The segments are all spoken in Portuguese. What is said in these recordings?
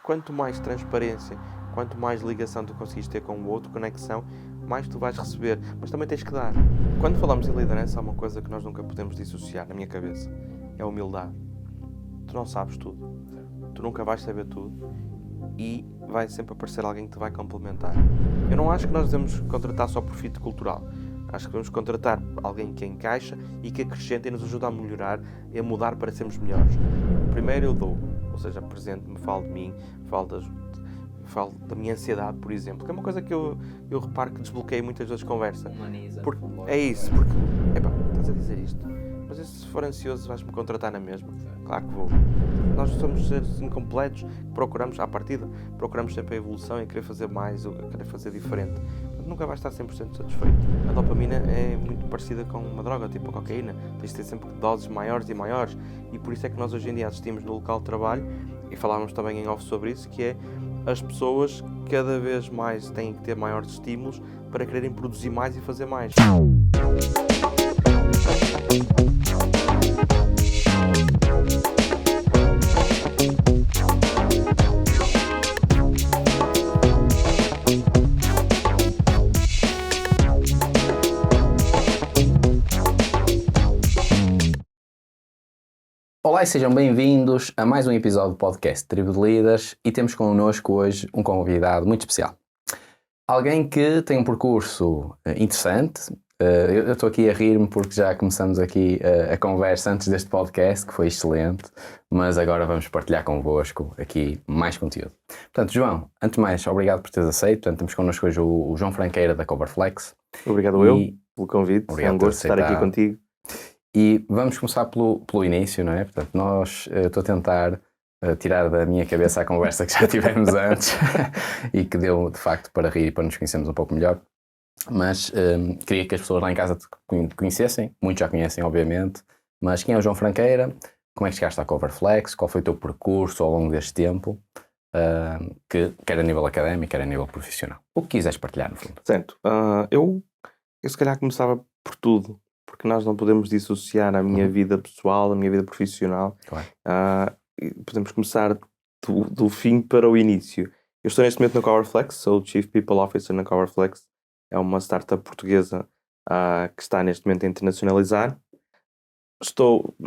quanto mais transparência, quanto mais ligação tu conseguires ter com o outro, conexão, mais tu vais receber. Mas também tens que dar. Quando falamos em liderança, há uma coisa que nós nunca podemos dissociar, na minha cabeça. É a humildade. Tu não sabes tudo. Tu nunca vais saber tudo. E vai sempre aparecer alguém que te vai complementar. Eu não acho que nós devemos contratar só por fit cultural. Acho que devemos contratar alguém que encaixa e que acrescenta e nos ajuda a melhorar e a mudar para sermos melhores. Primeiro eu dou, ou seja, apresento-me, falo de mim, falo da minha ansiedade, por exemplo, que é uma coisa que eu reparo que desbloqueei muitas vezes conversa. É isso, porque, estás a dizer isto, mas se for ansioso vais-me contratar na mesma? Claro que vou. Nós somos seres incompletos, procuramos, à partida, procuramos sempre a evolução e querer fazer mais, ou querer fazer diferente. Nunca vais estar 100% satisfeito. A dopamina é muito parecida com uma droga, tipo a cocaína. Tens de ter sempre doses maiores e maiores. E por isso é que nós hoje em dia assistimos no local de trabalho, e falávamos também em off sobre isso, que é as pessoas cada vez mais têm que ter maiores estímulos para quererem produzir mais e fazer mais. Olá e sejam bem-vindos a mais um episódio do podcast Tribo de Líderes, e temos connosco hoje um convidado muito especial. Alguém que tem um percurso interessante. Eu estou aqui a rir-me porque já começamos aqui a conversa antes deste podcast, que foi excelente, mas agora vamos partilhar convosco aqui mais conteúdo. Portanto, João, antes de mais, obrigado por teres aceito. Portanto, temos connosco hoje o João Franqueira da Coverflex. Obrigado pelo convite, é um gosto de estar aqui contigo. E vamos começar pelo início, não é? Portanto, estou a tentar tirar da minha cabeça a conversa que já tivemos antes e que deu, de facto, para rir e para nos conhecermos um pouco melhor. Mas queria que as pessoas lá em casa te conhecessem, muitos já conhecem, obviamente, mas quem é o João Franqueira? Como é que chegaste à Coverflex? Qual foi o teu percurso ao longo deste tempo? Quer a nível académico, quer a nível profissional. O que quiseres partilhar, no fundo. Certo. Eu se calhar começava por tudo, porque nós não podemos dissociar a minha vida pessoal, a minha vida profissional. Claro. Podemos começar do fim para o início. Eu estou neste momento na Coverflex, sou o Chief People Officer na Coverflex. É uma startup portuguesa que está neste momento a internacionalizar.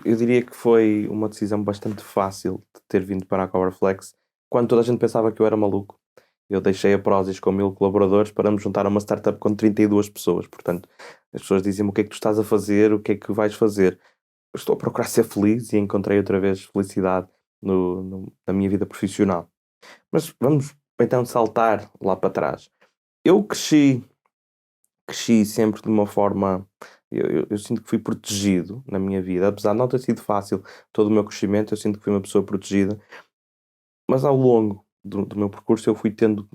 Eu diria que foi uma decisão bastante fácil de ter vindo para a Coverflex, quando toda a gente pensava que eu era maluco. Eu deixei a Prozis com 1000 colaboradores para me juntar a uma startup com 32 pessoas. Portanto, as pessoas diziam-me: o que é que tu estás a fazer, o que é que vais fazer? Eu estou a procurar ser feliz e encontrei outra vez felicidade na minha vida profissional. Mas vamos então saltar lá para trás. Eu cresci sempre de uma forma... Eu sinto que fui protegido na minha vida, apesar de não ter sido fácil todo o meu crescimento. Eu sinto que fui uma pessoa protegida, mas ao longo do meu percurso eu fui tendo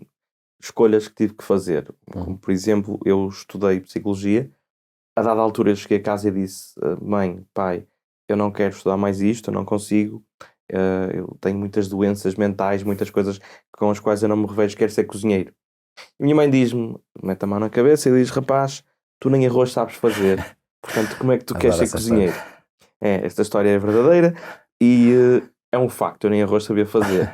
escolhas que tive que fazer. Como, por exemplo, eu estudei Psicologia. A dada altura eu cheguei a casa e disse: mãe, pai, eu não quero estudar mais isto, eu não consigo, eu tenho muitas doenças mentais, muitas coisas com as quais eu não me revejo, quero ser cozinheiro. E minha mãe diz-me, mete a mão na cabeça e diz: rapaz, tu nem arroz sabes fazer, portanto como é que tu queres ser cozinheiro? Esta história é verdadeira e é um facto, eu nem arroz sabia fazer.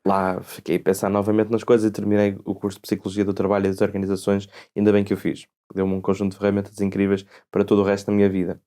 Lá fiquei a pensar novamente nas coisas e terminei o curso de Psicologia do Trabalho e das Organizações. Ainda bem que eu fiz. Deu-me um conjunto de ferramentas incríveis para todo o resto da minha vida.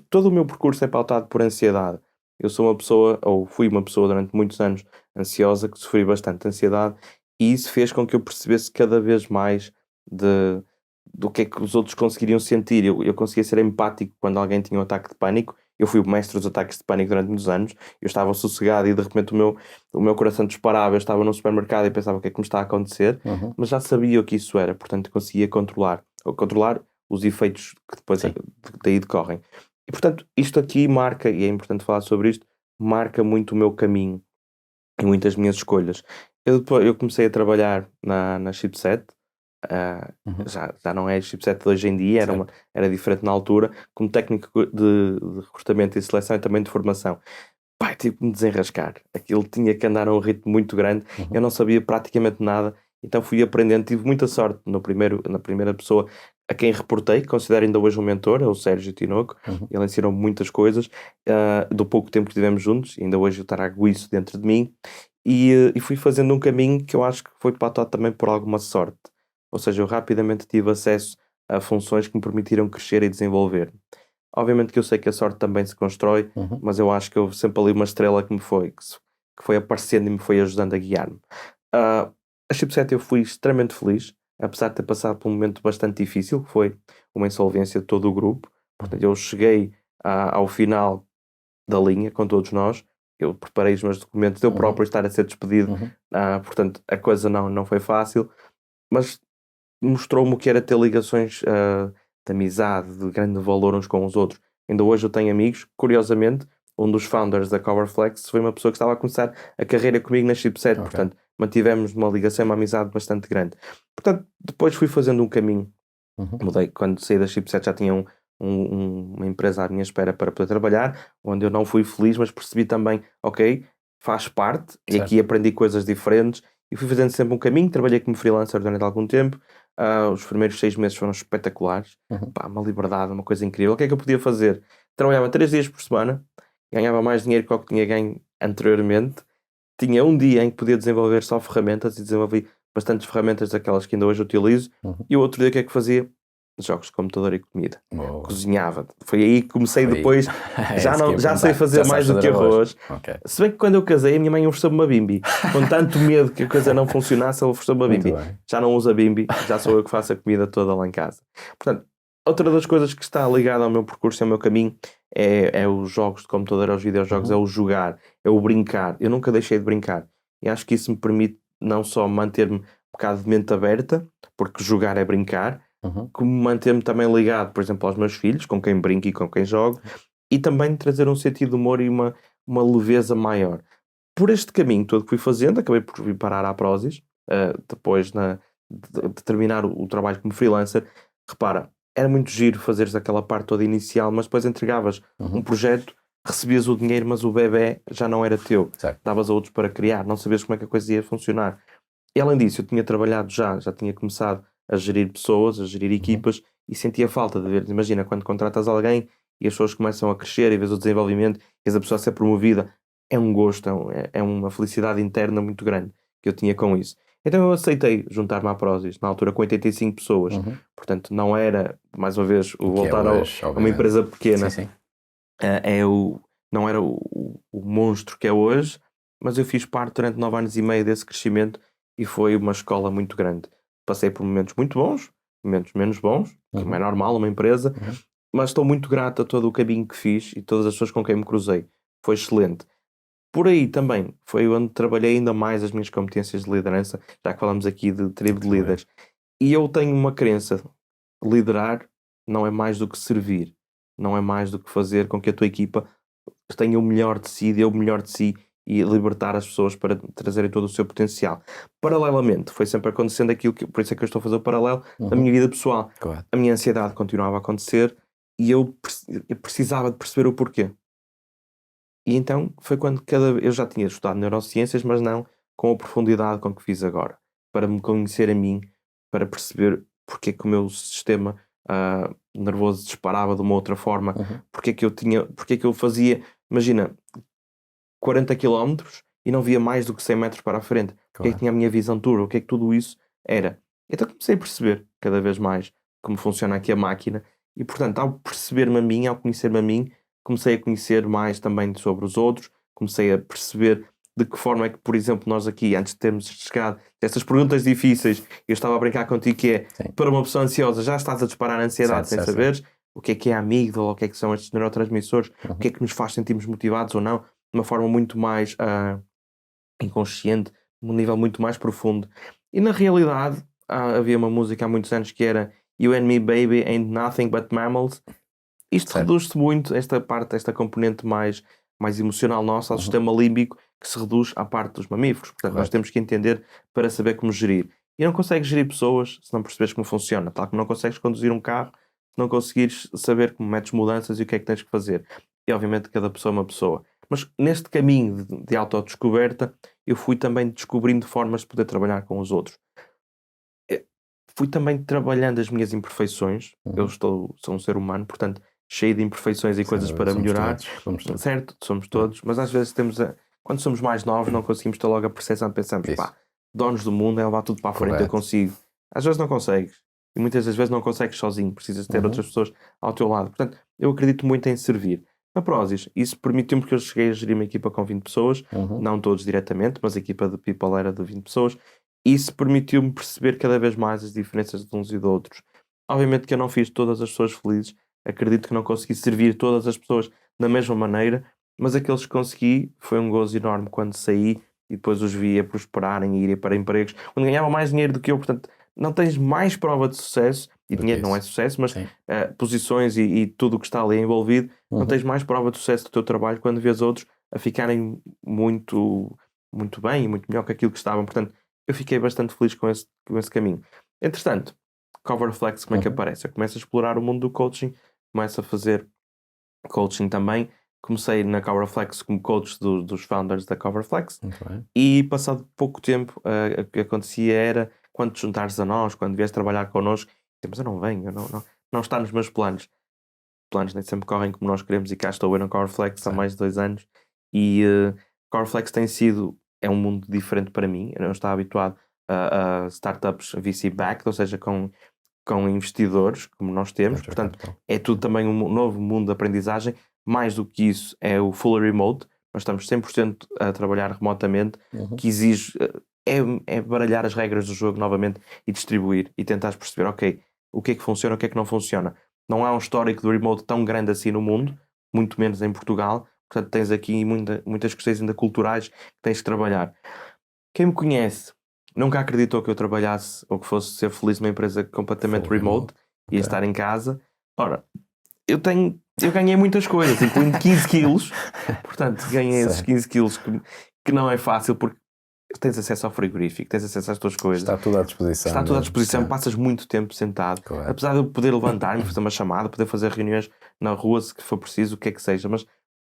Todo o meu percurso é pautado por ansiedade. Eu sou uma pessoa, ou fui uma pessoa durante muitos anos ansiosa, que sofri bastante ansiedade, e isso fez com que eu percebesse cada vez mais do que é que os outros conseguiriam sentir. Eu conseguia ser empático quando alguém tinha um ataque de pânico. Eu fui o mestre dos ataques de pânico durante muitos anos. Eu estava sossegado e de repente o meu coração disparava. Eu estava num supermercado e pensava: o que é que me está a acontecer? Mas já sabia o que isso era, portanto conseguia controlar os efeitos que depois daí decorrem. E portanto isto aqui marca, e é importante falar sobre isto, marca muito o meu caminho e muitas minhas escolhas. Eu comecei a trabalhar na Chipset. Já não é a Chipset de hoje em dia, era diferente na altura, como técnico de recrutamento e seleção e também de formação. Tive que me desenrascar. Aquilo tinha que andar a um ritmo muito grande. Eu não sabia praticamente nada, então fui aprendendo. Tive muita sorte na primeira pessoa a quem reportei, que considero ainda hoje um mentor, é o Sérgio Tinoco. Ele ensinou-me muitas coisas, do pouco tempo que estivemos juntos, ainda hoje eu trago isso dentro de mim, e fui fazendo um caminho que eu acho que foi pautado também por alguma sorte. Ou seja, eu rapidamente tive acesso a funções que me permitiram crescer e desenvolver. Obviamente que eu sei que a sorte também se constrói, mas eu acho que houve sempre ali uma estrela que foi aparecendo e me foi ajudando a guiar-me. A Chipset eu fui extremamente feliz, apesar de ter passado por um momento bastante difícil, que foi uma insolvência de todo o grupo. Portanto, eu cheguei ao final da linha com todos nós, eu preparei os meus documentos, eu próprio estar a ser despedido, portanto, a coisa não foi fácil, mas mostrou-me o que era ter ligações de amizade, de grande valor uns com os outros. Ainda hoje eu tenho amigos, curiosamente, um dos founders da Coverflex foi uma pessoa que estava a começar a carreira comigo na Chipset, portanto, mantivemos uma ligação, uma amizade bastante grande. Portanto, depois fui fazendo um caminho, mudei, quando saí da Chipset já tinha uma empresa à minha espera para poder trabalhar, onde eu não fui feliz, mas percebi também, ok, faz parte, e aqui aprendi coisas diferentes, e fui fazendo sempre um caminho, trabalhei como freelancer durante algum tempo. Os primeiros 6 meses foram espetaculares. Pá, uma liberdade, uma coisa incrível. O que é que eu podia fazer? Trabalhava 3 dias por semana, ganhava mais dinheiro que o que tinha ganho anteriormente, tinha um dia em que podia desenvolver só ferramentas, e desenvolvi bastantes ferramentas daquelas que ainda hoje utilizo, e o outro dia o que é que fazia? Jogos de computador e comida. Cozinhava. Foi aí que comecei depois. Já sei fazer mais do que arroz. Se bem que quando eu casei, a minha mãe ofereceu-me uma bimbi. Com tanto medo que a coisa não funcionasse, ela ofereceu-me uma bimbi. Já não usa bimbi, já sou eu que faço a comida toda lá em casa. Portanto, outra das coisas que está ligada ao meu percurso e ao meu caminho é os jogos de computador, é os videojogos, é o jogar, é o brincar. Eu nunca deixei de brincar. E acho que isso me permite não só manter-me um bocado de mente aberta, porque jogar é brincar, como manter-me também ligado, por exemplo, aos meus filhos, com quem brinco e com quem jogo, e também trazer um sentido de humor e uma leveza maior. Por este caminho todo que fui fazendo, acabei por vir parar à Prozis, depois de terminar o trabalho como freelancer. Repara, era muito giro fazeres aquela parte toda inicial, mas depois entregavas um projeto, recebias o dinheiro, mas o bebé já não era teu. Davas a outros para criar, não sabias como é que a coisa ia funcionar. E além disso, eu tinha trabalhado já tinha começado a gerir pessoas, a gerir equipas, e sentia falta de ver. Imagina, quando contratas alguém e as pessoas começam a crescer e vês o desenvolvimento, e a pessoa a ser promovida, é um gosto, é uma felicidade interna muito grande que eu tinha com isso. Então eu aceitei juntar-me à Prozis, na altura com 85 pessoas. Portanto, não era, mais uma vez, o voltar a uma empresa pequena. Sim. Não era o monstro que é hoje, mas eu fiz parte durante 9 anos e meio desse crescimento, e foi uma escola muito grande. Passei por momentos muito bons, momentos menos bons, como é normal uma empresa, mas estou muito grato a todo o caminho que fiz e todas as pessoas com quem me cruzei. Foi excelente. Por aí também foi onde trabalhei ainda mais as minhas competências de liderança, já que falamos aqui de tribo de líderes. E eu tenho uma crença: liderar não é mais do que servir, não é mais do que fazer com que a tua equipa tenha o melhor de si, dê o melhor de si, e libertar as pessoas para trazerem todo o seu potencial. Paralelamente, foi sempre acontecendo aquilo por isso é que eu estou a fazer o paralelo da minha vida pessoal. A minha ansiedade continuava a acontecer e eu precisava de perceber o porquê. E então foi quando eu já tinha estudado neurociências, mas não com a profundidade com que fiz agora, para me conhecer a mim, para perceber porque é que o meu sistema nervoso disparava de uma outra forma, porque é que eu fazia, imagina, 40 km e não via mais do que 100 metros para a frente. Porque é que tinha a minha visão turva, o que é que tudo isso era. Então comecei a perceber cada vez mais como funciona aqui a máquina, e portanto, ao perceber-me a mim, ao conhecer-me a mim, comecei a conhecer mais também sobre os outros, comecei a perceber de que forma é que, por exemplo, nós aqui, antes de termos chegado a estas perguntas difíceis, eu estava a brincar contigo que é, para uma pessoa ansiosa, já estás a disparar a ansiedade sem saberes o que é a amígdala, o que é que são estes neurotransmissores, o que é que nos faz sentirmos motivados ou não, de uma forma muito mais inconsciente, num nível muito mais profundo. E na realidade, havia uma música há muitos anos que era You and Me Baby Ain't Nothing But Mammals. Isto reduz-se muito, esta componente mais emocional nossa, ao sistema límbico, que se reduz à parte dos mamíferos. Portanto, nós temos que entender para saber como gerir. E não consegues gerir pessoas se não perceberes como funciona. Tal como não consegues conduzir um carro se não conseguires saber como metes mudanças e o que é que tens que fazer. E obviamente cada pessoa é uma pessoa. Mas neste caminho de autodescoberta, eu fui também descobrindo formas de poder trabalhar com os outros. fui também trabalhando as minhas imperfeições. Eu sou um ser humano, portanto, cheio de imperfeições e coisas para melhorar. Somos todos. Certo, somos todos, mas às vezes quando somos mais novos não conseguimos ter logo a percepção, pensamos, Isso. pá, donos do mundo é levar tudo para a frente, eu Correto. consigo. Às vezes não consegues. E muitas das vezes não consegues sozinho, precisas ter outras pessoas ao teu lado. Portanto, eu acredito muito em servir. Na Prozis, isso permitiu-me que eu cheguei a gerir uma equipa com 20 pessoas, não todos diretamente, mas a equipa de people era de 20 pessoas. Isso permitiu-me perceber cada vez mais as diferenças de uns e de outros. Obviamente que eu não fiz todas as pessoas felizes, acredito que não consegui servir todas as pessoas da mesma maneira, mas aqueles que consegui, foi um gozo enorme quando saí e depois os via prosperarem e irem para empregos onde ganhavam mais dinheiro do que eu. Portanto, não tens mais prova de sucesso, e dinheiro não é sucesso, mas posições e tudo o que está ali envolvido, não tens mais prova de sucesso do teu trabalho quando vês outros a ficarem muito, muito bem e muito melhor que aquilo que estavam. Portanto, eu fiquei bastante feliz com esse caminho. Entretanto, Coverflex, como é que aparece? Eu começo a explorar o mundo do coaching, começo a fazer coaching também. Comecei na Coverflex como coach dos founders da Coverflex e passado pouco tempo o que acontecia era quando te juntares a nós, quando vies trabalhar connosco, mas eu não venho, não está nos meus planos. Planos nem sempre correm como nós queremos e cá estou eu na Coverflex há mais de 2 anos e Coverflex é um mundo diferente para mim. Eu não estava habituado a startups VC-backed, ou seja, com investidores, como nós temos. Portanto, é tudo também um novo mundo de aprendizagem. Mais do que isso, é o fully remote. Nós estamos 100% a trabalhar remotamente, que exige... É baralhar as regras do jogo novamente e distribuir e tentar perceber, ok, o que é que funciona, o que é que não funciona. Não há um histórico do remote tão grande assim no mundo, muito menos em Portugal. Portanto, tens aqui muitas questões ainda culturais que tens de trabalhar. Quem me conhece nunca acreditou que eu trabalhasse ou que fosse ser feliz numa empresa completamente remote e estar em casa. Ora, eu ganhei muitas coisas, incluindo 15 quilos. Portanto, ganhei esses 15 quilos que não é fácil porque tens acesso ao frigorífico, tens acesso às tuas coisas. Está tudo à disposição. Está tudo à disposição, passas muito tempo sentado. Correto. Apesar de eu poder levantar-me, fazer uma chamada, poder fazer reuniões na rua se for preciso, o que é que seja, mas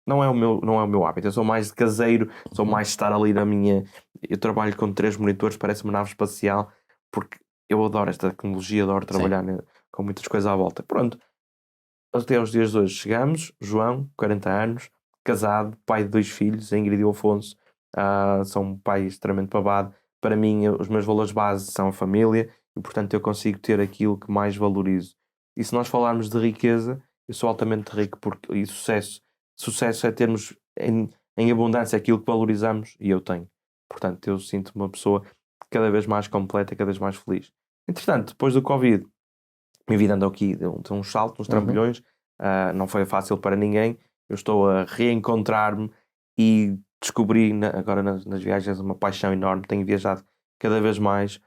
não é o meu hábito. Eu sou mais de caseiro, sou mais de estar ali na minha... Eu trabalho com 3 monitores, parece uma nave espacial, porque eu adoro esta tecnologia, adoro trabalhar com muitas coisas à volta. Pronto, até aos dias de hoje chegamos. João, 40 anos, casado, pai de 2 filhos, a Ingrid e o Afonso. Sou um pai extremamente babado. Para mim, os meus valores base são a família e, portanto, eu consigo ter aquilo que mais valorizo. E se nós falarmos de riqueza, eu sou altamente rico e sucesso é termos em abundância aquilo que valorizamos e eu tenho. Portanto, eu sinto-me uma pessoa cada vez mais completa, cada vez mais feliz. Entretanto, depois do Covid, minha vida andou aqui, deu uns saltos, uns trambolhões, não foi fácil para ninguém. Eu estou a reencontrar-me e descobri agora nas viagens uma paixão enorme. Tenho viajado cada vez mais,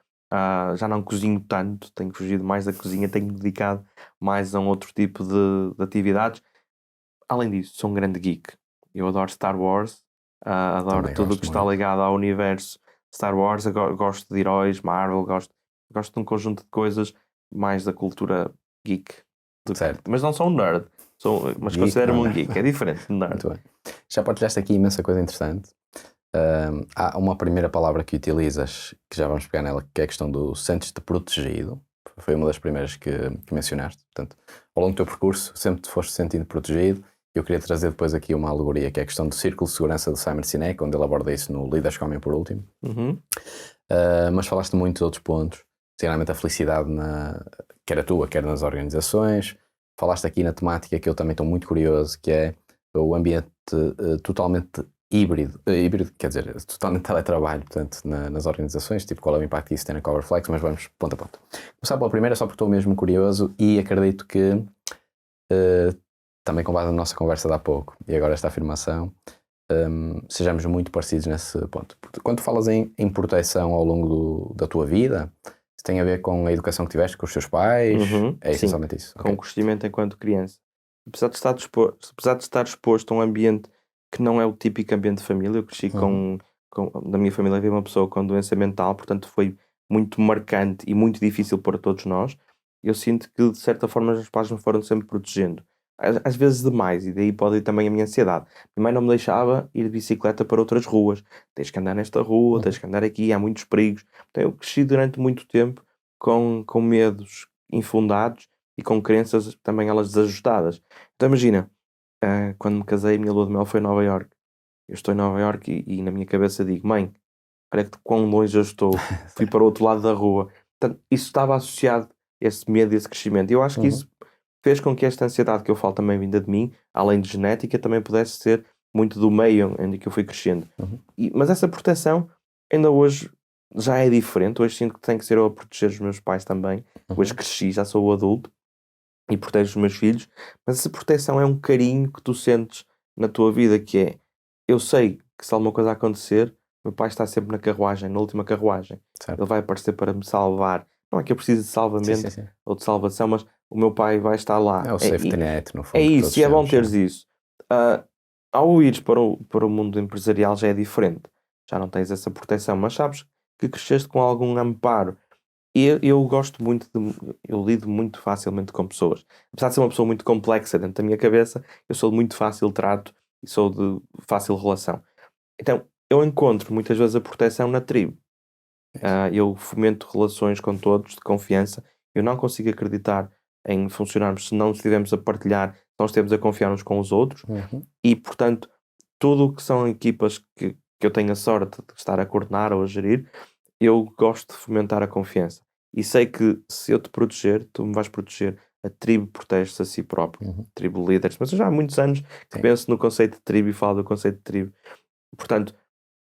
já não cozinho tanto, tenho fugido mais da cozinha, tenho dedicado mais a um outro tipo de atividades. Além disso, sou um grande geek. Eu adoro Star Wars, adoro tudo o que está ligado ao universo Star Wars. Gosto de heróis, Marvel, gosto de um conjunto de coisas mais da cultura geek. Certo. Mas não sou um nerd, mas considero-me um geek, é diferente de nerd. Muito bem. Já partilhaste aqui imensa coisa interessante. Há uma primeira palavra que utilizas, que já vamos pegar nela, que é a questão do sentes-te protegido. Foi uma das primeiras que mencionaste. Portanto, ao longo do teu percurso, sempre te foste sentindo protegido. Eu queria trazer depois aqui uma alegoria, que é a questão do círculo de segurança de Simon Sinek, onde ele aborda isso no Líderes que Comem por Último. Mas falaste muito de outros pontos, sinceramente a felicidade quer a tua, quer nas organizações. Falaste aqui na temática que eu também estou muito curioso, que é o ambiente totalmente híbrido, quer dizer, totalmente teletrabalho, portanto, nas organizações, tipo, qual é o impacto que isso tem na Coverflex, mas vamos ponto a ponto. Começar pela primeira, só porque estou mesmo curioso e acredito que, também com base na nossa conversa de há pouco, e agora esta afirmação, sejamos muito parecidos nesse ponto. Quando falas em proteção ao longo da tua vida, isso tem a ver com a educação que tiveste com os teus pais? É essencialmente isso? Com o crescimento enquanto criança. Apesar de estar exposto a um ambiente que não é o típico ambiente de família, eu cresci da minha família havia uma pessoa com doença mental, portanto foi muito marcante e muito difícil para todos nós. Eu sinto que, de certa forma, os pais me foram sempre protegendo. Às vezes demais, e daí pode ir também a minha ansiedade. Minha mãe não me deixava ir de bicicleta para outras ruas. Tens que andar nesta rua, tens que andar aqui, há muitos perigos. Então eu cresci durante muito tempo com medos infundados e com crenças também elas desajustadas. Então imagina, quando me casei, a minha lua de mel foi em Nova Iorque. Eu estou em Nova Iorque e na minha cabeça digo, mãe, olha que quão longe eu estou, fui para o outro lado da rua. Portanto, isso estava associado a esse medo e esse crescimento. E eu acho que isso fez com que esta ansiedade que eu falo também vinda de mim, além de genética, também pudesse ser muito do meio onde que eu fui crescendo. Mas essa proteção ainda hoje já é diferente. Hoje sinto que tem que ser eu a proteger os meus pais também. Hoje cresci, já sou adulto e protejo os meus filhos. Mas essa proteção é um carinho que tu sentes na tua vida, que é, eu sei que se alguma coisa acontecer, meu pai está sempre na carruagem, na última carruagem. Certo. Ele vai aparecer para me salvar. Não é que eu precise de salvamento Sim. ou de salvação, mas o meu pai vai estar lá. É o safety net, no fundo. É que isso, todos e é bom temos, teres isso. Ao ires para o mundo empresarial já é diferente. Já não tens essa proteção, mas sabes que cresceste com algum amparo. E eu gosto muito eu lido muito facilmente com pessoas. Apesar de ser uma pessoa muito complexa dentro da minha cabeça, eu sou de muito fácil trato e sou de fácil relação. Então, eu encontro muitas vezes a proteção na tribo. Eu fomento relações com todos de confiança. Eu não consigo acreditar em funcionarmos se não estivermos a partilhar, se não estivermos a confiar uns com os outros. E, portanto, tudo o que são equipas que eu tenho a sorte de estar a coordenar ou a gerir, eu gosto de fomentar a confiança. E sei que se eu te proteger, tu me vais proteger. A tribo protege-se a si próprio. Tribo líderes. Mas eu já há muitos anos que penso no conceito de tribo e falo do conceito de tribo. Portanto,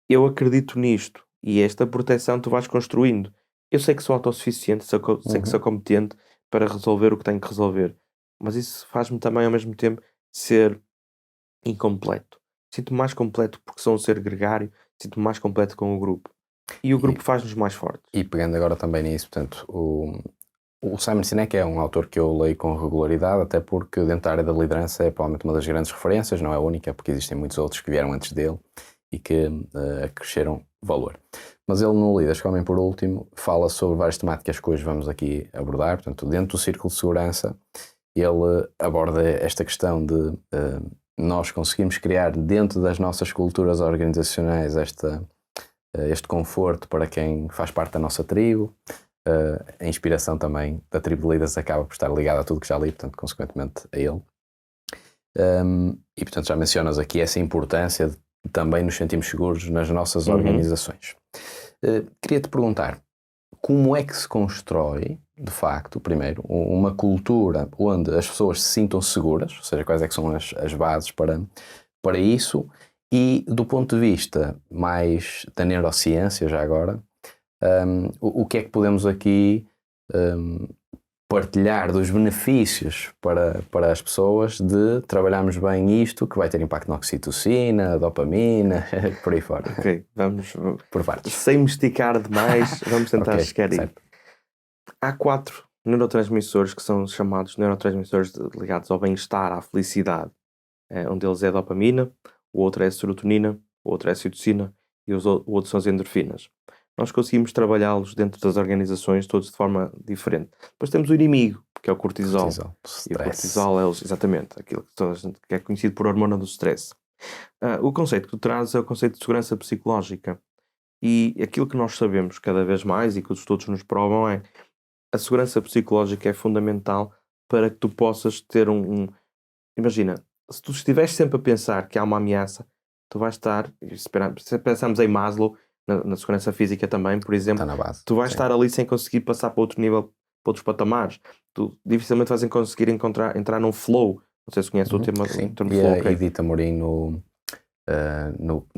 eu acredito nisto. E esta proteção tu vais construindo. Eu sei que sou autossuficiente, sei que sou competente para resolver o que tenho que resolver. Mas isso faz-me também, ao mesmo tempo, ser incompleto. Sinto-me mais completo porque sou um ser gregário. Sinto-me mais completo com o grupo. E o grupo faz-nos mais fortes. E pegando agora também nisso, portanto, o Simon Sinek é um autor que eu leio com regularidade, até porque dentro da área da liderança é provavelmente uma das grandes referências, não é a única, porque existem muitos outros que vieram antes dele e que acresceram valor. Mas ele no Líderes que Homem por Último fala sobre várias temáticas que hoje vamos aqui abordar. Portanto, dentro do círculo de segurança, ele aborda esta questão de nós conseguimos criar dentro das nossas culturas organizacionais este conforto para quem faz parte da nossa tribo. A inspiração também da tribo de líderes acaba por estar ligada a tudo que já li, portanto, consequentemente a ele. E, portanto, já mencionas aqui essa importância de também nos sentimos seguros nas nossas organizações. Queria-te perguntar, como é que se constrói, de facto, primeiro, uma cultura onde as pessoas se sintam seguras, ou seja, quais é que são as bases para isso, e do ponto de vista mais da neurociência, já agora, o que é que podemos aqui partilhar dos benefícios para as pessoas de trabalharmos bem isto, que vai ter impacto na oxitocina, dopamina, por aí fora. Ok, vamos por partes. Sem me esticar demais, vamos tentar chegar aí. Há 4 neurotransmissores que são chamados neurotransmissores ligados ao bem-estar, à felicidade. Um deles é a dopamina, o outro é a serotonina, o outro é a ocitocina e o outro são as endorfinas. Nós conseguimos trabalhá-los dentro das organizações todos de forma diferente. Depois temos o inimigo, que é o cortisol. E o cortisol é exatamente aquilo que toda a gente que é conhecido por hormona do stress. O conceito que tu trazes é o conceito de segurança psicológica. E aquilo que nós sabemos cada vez mais e que os estudos nos provam é a segurança psicológica é fundamental para que tu possas ter Imagina, se tu estiveres sempre a pensar que há uma ameaça, tu vais estar, se pensamos em Maslow, na segurança física também, por exemplo, Está na base. tu vais estar ali sem conseguir passar para outro nível, para outros patamares. Tu dificilmente vais conseguir entrar num flow. Não sei se conheces o termo flow. A Edith Amorim no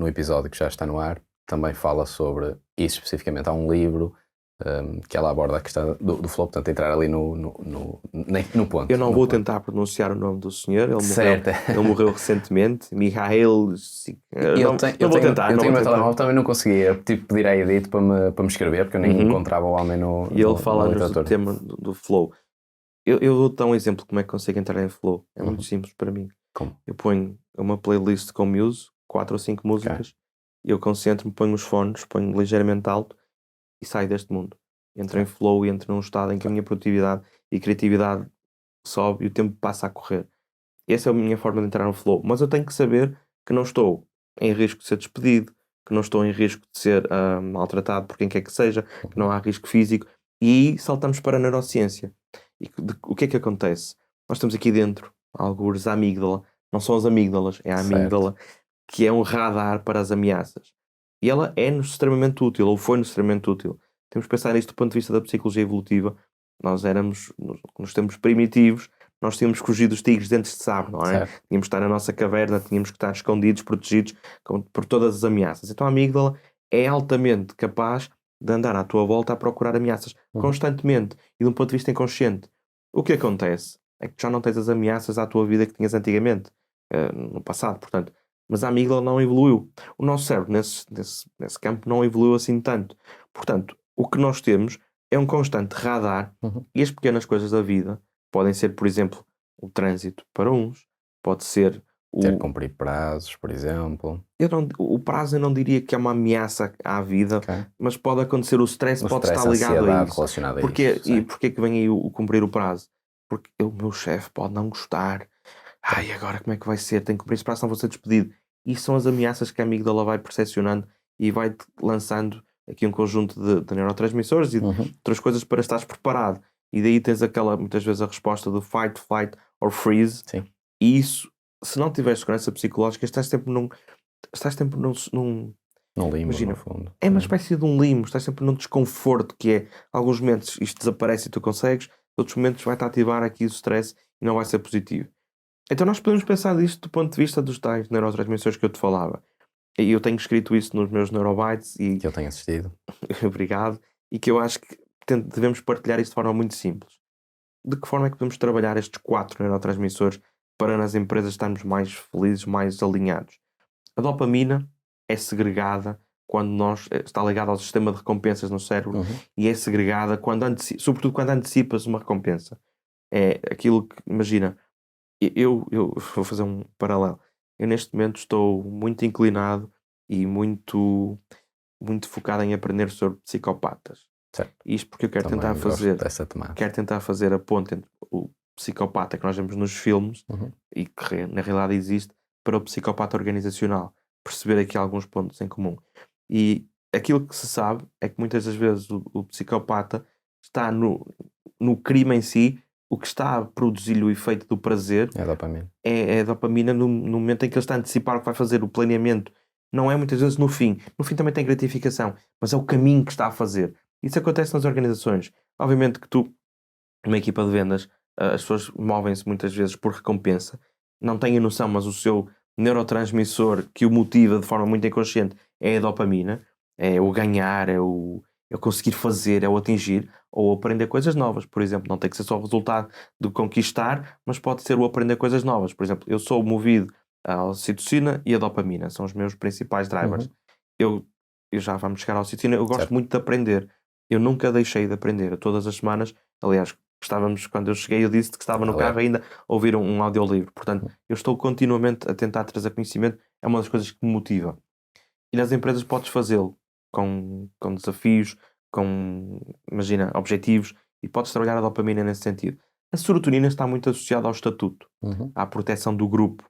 episódio que já está no ar também fala sobre isso especificamente. Há um livro que ela aborda a questão do flow, portanto entrar ali no ponto. Eu não vou tentar pronunciar o nome do senhor, ele morreu recentemente, Mihail... Eu tenho o meu telemóvel, também não conseguia pedir à Edith para me escrever, porque eu nem encontrava o homem no E ele fala-nos do tema do flow. Eu vou dar um exemplo de como é que consigo entrar em flow. É muito simples para mim. Como? Eu ponho uma playlist com Muse, 4 ou 5 músicas, e eu concentro-me, ponho os fones, ponho ligeiramente alto e saio deste mundo. Entro em flow e entro num estado em que a minha produtividade e criatividade sobe e o tempo passa a correr. Essa é a minha forma de entrar no flow. Mas eu tenho que saber que não estou em risco de ser despedido, que não estou em risco de ser maltratado por quem quer que seja, que não há risco físico. E aí saltamos para a neurociência. E o que é que acontece? Nós temos aqui dentro, algures, a amígdala. Não são as amígdalas, é a Certo. amígdala, que é um radar para as ameaças. E ela é-nos extremamente útil, ou foi-nos extremamente útil. Temos que pensar nisto do ponto de vista da psicologia evolutiva. Nós éramos, nos tempos primitivos, nós tínhamos que fugir dos tigres dentes de sabre, não é? Certo. Tínhamos que estar na nossa caverna, tínhamos que estar escondidos, protegidos por todas as ameaças. Então a amígdala é altamente capaz de andar à tua volta a procurar ameaças constantemente e de um ponto de vista inconsciente. O que acontece é que já não tens as ameaças à tua vida que tinhas antigamente, no passado, portanto. Mas a amígdala não evoluiu. O nosso cérebro, nesse campo, não evoluiu assim tanto. Portanto, o que nós temos é um constante radar e as pequenas coisas da vida podem ser, por exemplo, o trânsito para uns, pode ser Ter que cumprir prazos, por exemplo. o prazo eu não diria que é uma ameaça à vida, Ok. mas pode acontecer o stress, O pode stress, estar a ligado a ansiedade isso. relacionada a Porquê, isso. e Sim. porquê que vem aí o cumprir o prazo? Porque o meu chefe pode não gostar. Ai, agora como é que vai ser? Tenho que cumprir esse prazo, não vou ser despedido. Isso são as ameaças que a amígdala vai percepcionando e vai lançando aqui um conjunto de neurotransmissores e de outras coisas para estares preparado. E daí tens muitas vezes a resposta do fight, flight or freeze. Sim. E isso, se não tiveres segurança psicológica, estás sempre num No limbo, imagina, no fundo. é uma espécie de um limbo, estás sempre num desconforto que é, alguns momentos isto desaparece e tu consegues, outros momentos vai-te ativar aqui o stress e não vai ser positivo. Então nós podemos pensar disto do ponto de vista dos tais neurotransmissores que eu te falava. E eu tenho escrito isso nos meus Neurobytes e Que eu tenho assistido. obrigado, e que eu acho que devemos partilhar isto de forma muito simples. De que forma é que podemos trabalhar estes 4 neurotransmissores para nas empresas estarmos mais felizes, mais alinhados? A dopamina é segregada quando está ligada ao sistema de recompensas no cérebro e é segregada sobretudo quando antecipas uma recompensa. É aquilo que, imagina, eu vou fazer um paralelo. Eu neste momento estou muito inclinado e muito focado em aprender sobre psicopatas. Certo. Isto porque eu quero Também tentar gosto dessa temática. quero tentar fazer a ponte entre o psicopata que nós vemos nos filmes e que na realidade existe para o psicopata organizacional. Perceber aqui alguns pontos em comum. E aquilo que se sabe é que muitas das vezes o psicopata está no crime em si, o que está a produzir-lhe o efeito do prazer É a dopamina. é a dopamina no momento em que ele está a antecipar o que vai fazer, o planeamento. Não é muitas vezes no fim. No fim também tem gratificação, mas é o caminho que está a fazer. Isso acontece nas organizações. Obviamente que tu, uma equipa de vendas, as pessoas movem-se muitas vezes por recompensa, não têm a noção, mas o seu neurotransmissor que o motiva de forma muito inconsciente é a dopamina, é o ganhar, é o conseguir fazer, é o atingir, ou aprender coisas novas. Por exemplo, não tem que ser só o resultado de conquistar, mas pode ser o aprender coisas novas. Por exemplo, eu sou movido à ocitocina e à dopamina, são os meus principais drivers. Eu já vamos chegar à ocitocina, eu gosto Certo. muito de aprender. Eu nunca deixei de aprender. Todas as semanas, aliás, quando eu cheguei, eu disse que estava no carro ainda a ouvir um audiolivro. Portanto, eu estou continuamente a tentar trazer conhecimento, é uma das coisas que me motiva. E nas empresas podes fazê-lo com desafios, imagina, objetivos, e podes trabalhar a dopamina nesse sentido. A serotonina está muito associada ao estatuto, à proteção do grupo,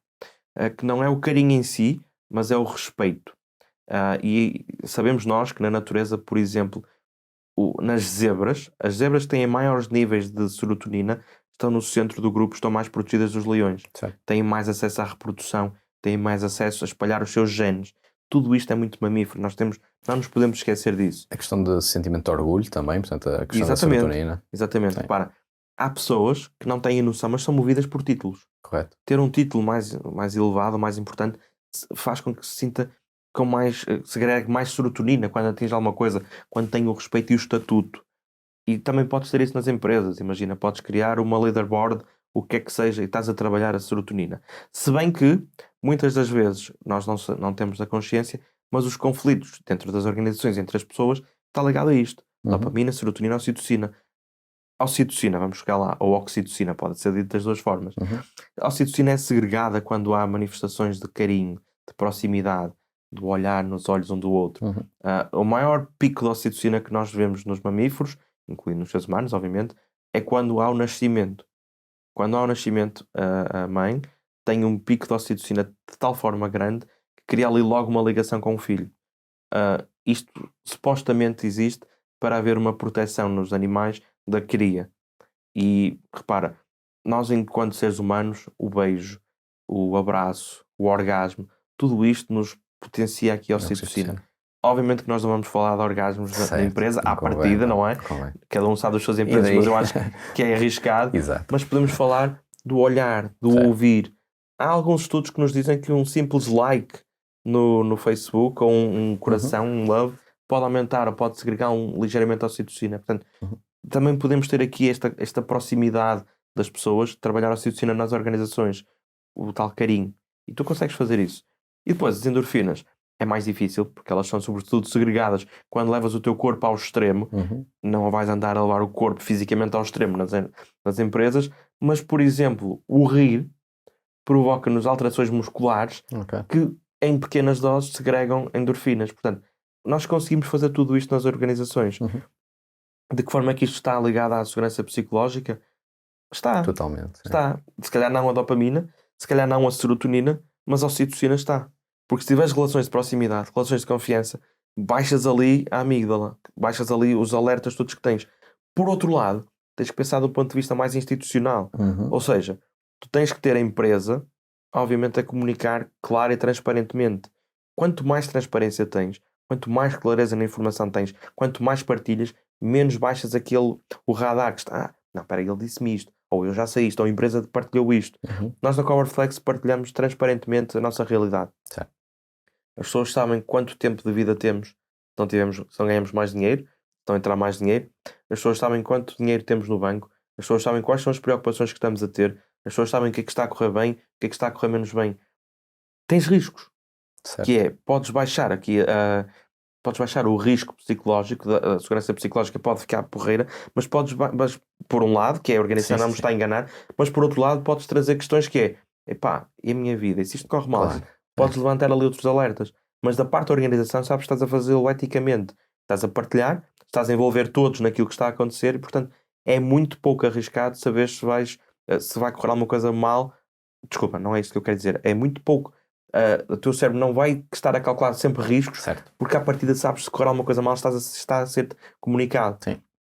que não é o carinho em si, mas é o respeito. E sabemos nós que na natureza, por exemplo, nas zebras, as zebras que têm maiores níveis de serotonina estão no centro do grupo, estão mais protegidas dos leões, Certo. têm mais acesso à reprodução, têm mais acesso a espalhar os seus genes. Tudo isto é muito mamífero, não nos podemos esquecer disso. A questão do sentimento de orgulho também, portanto, a questão Exatamente, da serotonina. exatamente. Sim. Repara, há pessoas que não têm noção, mas são movidas por títulos. Correto. Ter um título mais elevado, mais importante, faz com que se sinta se agregue mais serotonina quando atinge alguma coisa, quando tem o respeito e o estatuto. E também podes ter isso nas empresas. Imagina, podes criar uma leaderboard, o que é que seja, e estás a trabalhar a serotonina. Se bem que, muitas das vezes, nós não temos a consciência, mas os conflitos dentro das organizações, entre as pessoas, está ligado a isto. Dopamina, serotonina, ocitocina. Ocitocina, vamos chegar lá, ou oxitocina, pode ser dito das duas formas. A ocitocina é segregada quando há manifestações de carinho, de proximidade, do olhar nos olhos um do outro. O maior pico de ocitocina que nós vemos nos mamíferos, incluindo nos seres humanos, obviamente, é quando há o nascimento. Quando há o nascimento, a mãe tem um pico de ocitocina de tal forma grande que cria ali logo uma ligação com o filho. Isto supostamente existe para haver uma proteção nos animais da cria. E repara, nós enquanto seres humanos, o beijo, o abraço, o orgasmo, tudo isto nos potencia aqui a oxitocina. Obviamente que nós não vamos falar de orgasmos na empresa, à partida, não é? Cada um sabe das suas empresas, mas eu acho que é arriscado. Mas podemos falar do olhar, do ouvir. Há alguns estudos que nos dizem que um simples like no Facebook ou um coração, um love, pode aumentar ou pode segregar ligeiramente a oxitocina. Portanto, também podemos ter aqui esta proximidade das pessoas, trabalhar a oxitocina nas organizações, o tal carinho. E tu consegues fazer isso. E depois, as endorfinas. É mais difícil, porque elas são sobretudo segregadas quando levas o teu corpo ao extremo. Não vais andar a levar o corpo fisicamente ao extremo nas empresas, mas, por exemplo, o rir provoca-nos alterações musculares que, em pequenas doses, segregam endorfinas. Portanto, nós conseguimos fazer tudo isto nas organizações. De que forma é que isto está ligado à segurança psicológica? Está. Totalmente. Está. Se calhar não a dopamina, se calhar não a serotonina, mas a oxitocina está. Porque se tiveres relações de proximidade, relações de confiança, baixas ali a amígdala, baixas ali os alertas todos que tens. Por outro lado, tens que pensar do ponto de vista mais institucional. Ou seja, tu tens que ter a empresa, obviamente, a comunicar claro e transparentemente. Quanto mais transparência tens, quanto mais clareza na informação tens, quanto mais partilhas, menos baixas o radar que está. Não, espera, ele disse-me isto, ou eu já sei isto, ou a empresa partilhou isto. Nós na Coverflex partilhamos transparentemente a nossa realidade. Certo. As pessoas sabem quanto tempo de vida temos, se não ganhamos mais dinheiro, se não entrar mais dinheiro. As pessoas sabem quanto dinheiro temos no banco. As pessoas sabem quais são as preocupações que estamos a ter. As pessoas sabem o que é que está a correr bem, o que é que está a correr menos bem. Tens riscos. Certo. Que é, podes baixar o risco psicológico, a segurança psicológica pode ficar porreira, mas mas por um lado, que é a organização não me está a enganar, mas por outro lado podes trazer questões que é, epá, e a minha vida, e se isto corre mal? Podes levantar ali outros alertas, mas da parte da organização sabes que estás a fazê-lo eticamente, estás a partilhar, estás a envolver todos naquilo que está a acontecer e, portanto, é muito pouco arriscado saber se vai correr alguma coisa mal. Desculpa, não é isso que eu quero dizer, é muito pouco. O teu cérebro não vai estar a calcular sempre riscos, porque à partida sabes se correr alguma coisa mal está a ser comunicado.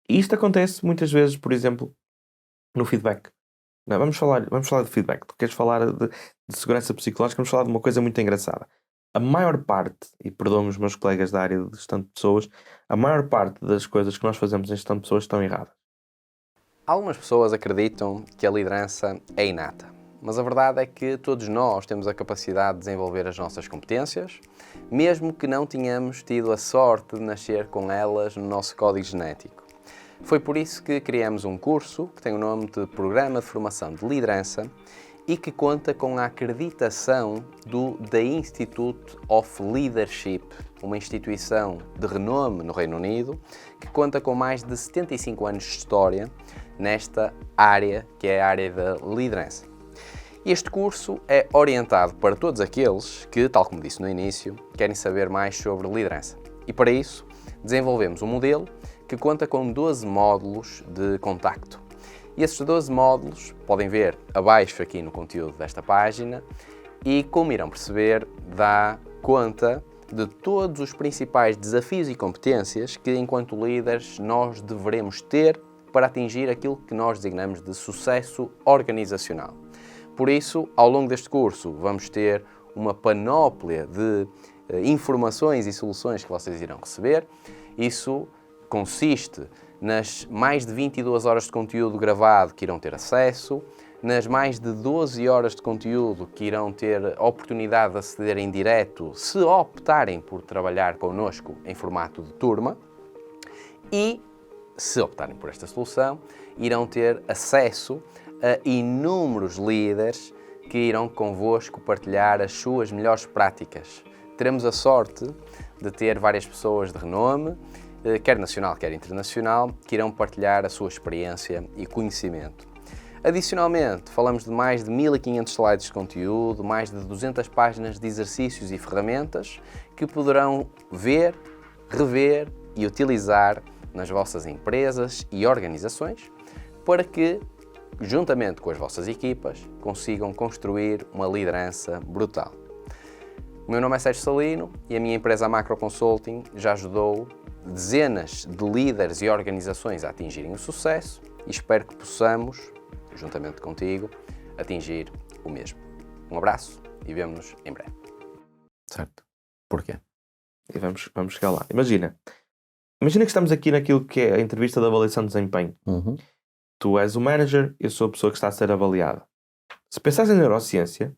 E isto acontece muitas vezes, por exemplo, no feedback. Não, vamos falar de feedback. Tu queres falar de segurança psicológica, vamos falar de uma coisa muito engraçada. A maior parte, e perdoam-me os meus colegas da área de gestão de pessoas, a maior parte das coisas que nós fazemos em gestão de pessoas estão erradas. Algumas pessoas acreditam que a liderança é inata, mas a verdade é que todos nós temos a capacidade de desenvolver as nossas competências, mesmo que não tenhamos tido a sorte de nascer com elas no nosso código genético. Foi por isso que criamos um curso que tem o nome de Programa de Formação de Liderança e que conta com a acreditação do The Institute of Leadership, uma instituição de renome no Reino Unido, que conta com mais de 75 anos de história nesta área, que é a área da liderança. Este curso é orientado para todos aqueles que, tal como disse no início, querem saber mais sobre liderança. E para isso, desenvolvemos um modelo que conta com 12 módulos de contacto. E esses 12 módulos podem ver abaixo aqui no conteúdo desta página e, como irão perceber, dá conta de todos os principais desafios e competências que, enquanto líderes, nós devemos ter para atingir aquilo que nós designamos de sucesso organizacional. Por isso, ao longo deste curso, vamos ter uma panóplia de informações e soluções que vocês irão receber. Isso consiste nas mais de 22 horas de conteúdo gravado que irão ter acesso, nas mais de 12 horas de conteúdo que irão ter a oportunidade de aceder em direto se optarem por trabalhar connosco em formato de turma e, se optarem por esta solução, irão ter acesso a inúmeros líderes que irão convosco partilhar as suas melhores práticas. Teremos a sorte de ter várias pessoas de renome, quer nacional, quer internacional, que irão partilhar a sua experiência e conhecimento. Adicionalmente, falamos de mais de 1500 slides de conteúdo, mais de 200 páginas de exercícios e ferramentas que poderão ver, rever e utilizar nas vossas empresas e organizações para que, juntamente com as vossas equipas, consigam construir uma liderança brutal. O meu nome é Sérgio Salino e a minha empresa Macro Consulting já ajudou dezenas de líderes e organizações a atingirem o sucesso e espero que possamos, juntamente contigo, atingir o mesmo. Um abraço e vemo-nos em breve. Certo. Porquê? E vamos chegar lá. Imagina que estamos aqui naquilo que é a entrevista de avaliação de desempenho. Tu és o manager, eu sou a pessoa que está a ser avaliada. Se pensares em neurociência,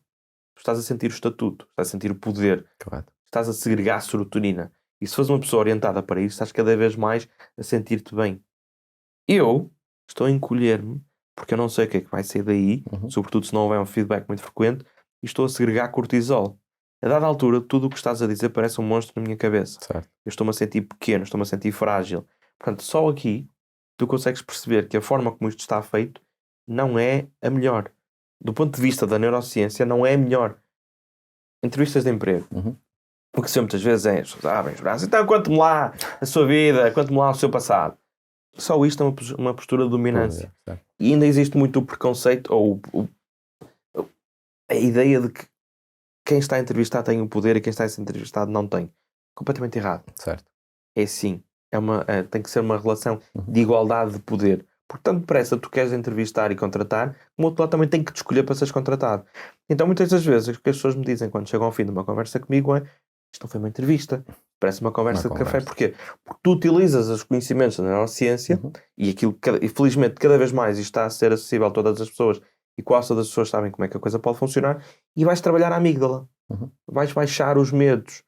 tu estás a sentir o estatuto, estás a sentir o poder, Correto. estás a segregar serotonina. E se fores uma pessoa orientada para isso, estás cada vez mais a sentir-te bem. Eu estou a encolher-me, porque eu não sei o que é que vai sair daí, sobretudo se não houver um feedback muito frequente, e estou a segregar cortisol. A dada altura, tudo o que estás a dizer parece um monstro na minha cabeça. Certo. Eu estou-me a sentir pequeno, estou-me a sentir frágil. Portanto, só aqui tu consegues perceber que a forma como isto está feito não é a melhor. Do ponto de vista da neurociência, não é a melhor. Entrevistas de emprego. O que se vê muitas vezes é, abrem os braços, então conte-me lá a sua vida, conte-me lá o seu passado. Só isto é uma postura de dominância. Certo. E ainda existe muito o preconceito, ou a ideia de que quem está a entrevistar tem o poder e quem está a ser entrevistado não tem. Completamente errado. Certo. É sim. Tem que ser uma relação de igualdade de poder. Porque tanto depressa tu queres entrevistar e contratar, como o outro lado também tem que te escolher para seres contratado. Então muitas das vezes o que as pessoas me dizem quando chegam ao fim de uma conversa comigo é: isto não foi uma entrevista, parece uma conversa de café. Porquê? Porque tu utilizas os conhecimentos da neurociência e aquilo e felizmente cada vez mais isto está a ser acessível a todas as pessoas e quase todas as pessoas sabem como é que a coisa pode funcionar, e vais trabalhar a amígdala. Vais baixar os medos.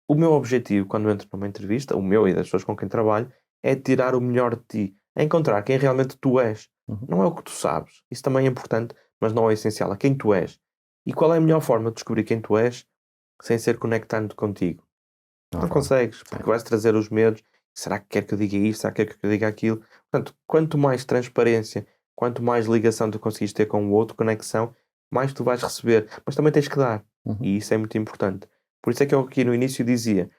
O meu objetivo quando entro numa entrevista, o meu e das pessoas com quem trabalho, é tirar o melhor de ti, é encontrar quem realmente tu és. Não é o que tu sabes, isso também é importante, mas não é essencial, é quem tu és. E qual é a melhor forma de descobrir quem tu és sem ser conectando contigo? Não consegues, porque vais trazer os medos. Será que quer que eu diga isto? Será que quer que eu diga aquilo? Portanto, quanto mais transparência, quanto mais ligação tu conseguires ter com o outro, conexão, mais tu vais receber. Mas também tens que dar. E isso é muito importante. Por isso é que eu aqui no início dizia,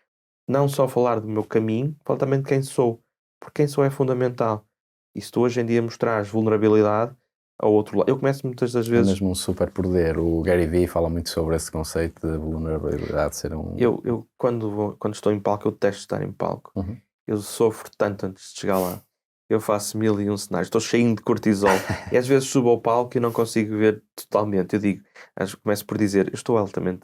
não só falar do meu caminho, falo também de quem sou. Porque quem sou é fundamental. E se tu hoje em dia mostrares vulnerabilidade ao outro lado... Eu começo muitas das É vezes... mesmo um super poder. O Gary Vee fala muito sobre esse conceito de vulnerabilidade ser um... Eu quando estou em palco, eu detesto estar em palco. Eu sofro tanto antes de chegar lá. Eu faço 1001 cenários. Estou cheio de cortisol. E às vezes subo ao palco e não consigo ver totalmente. Eu digo, começo por dizer, eu estou altamente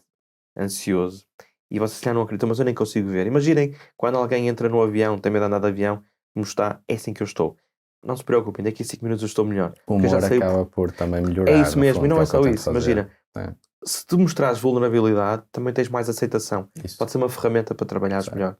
ansioso. E vocês já não acreditam, mas eu nem consigo ver. Imaginem quando alguém entra no avião, tem medo de andar de avião, como está, é assim que eu estou. Não se preocupem, daqui a 5 minutos eu estou melhor. O humor acaba por também melhorar. É isso mesmo, e não é só isso. Fazer. Imagina, se tu mostrares vulnerabilidade, também tens mais aceitação. Isso. Pode ser uma ferramenta para trabalhares melhor.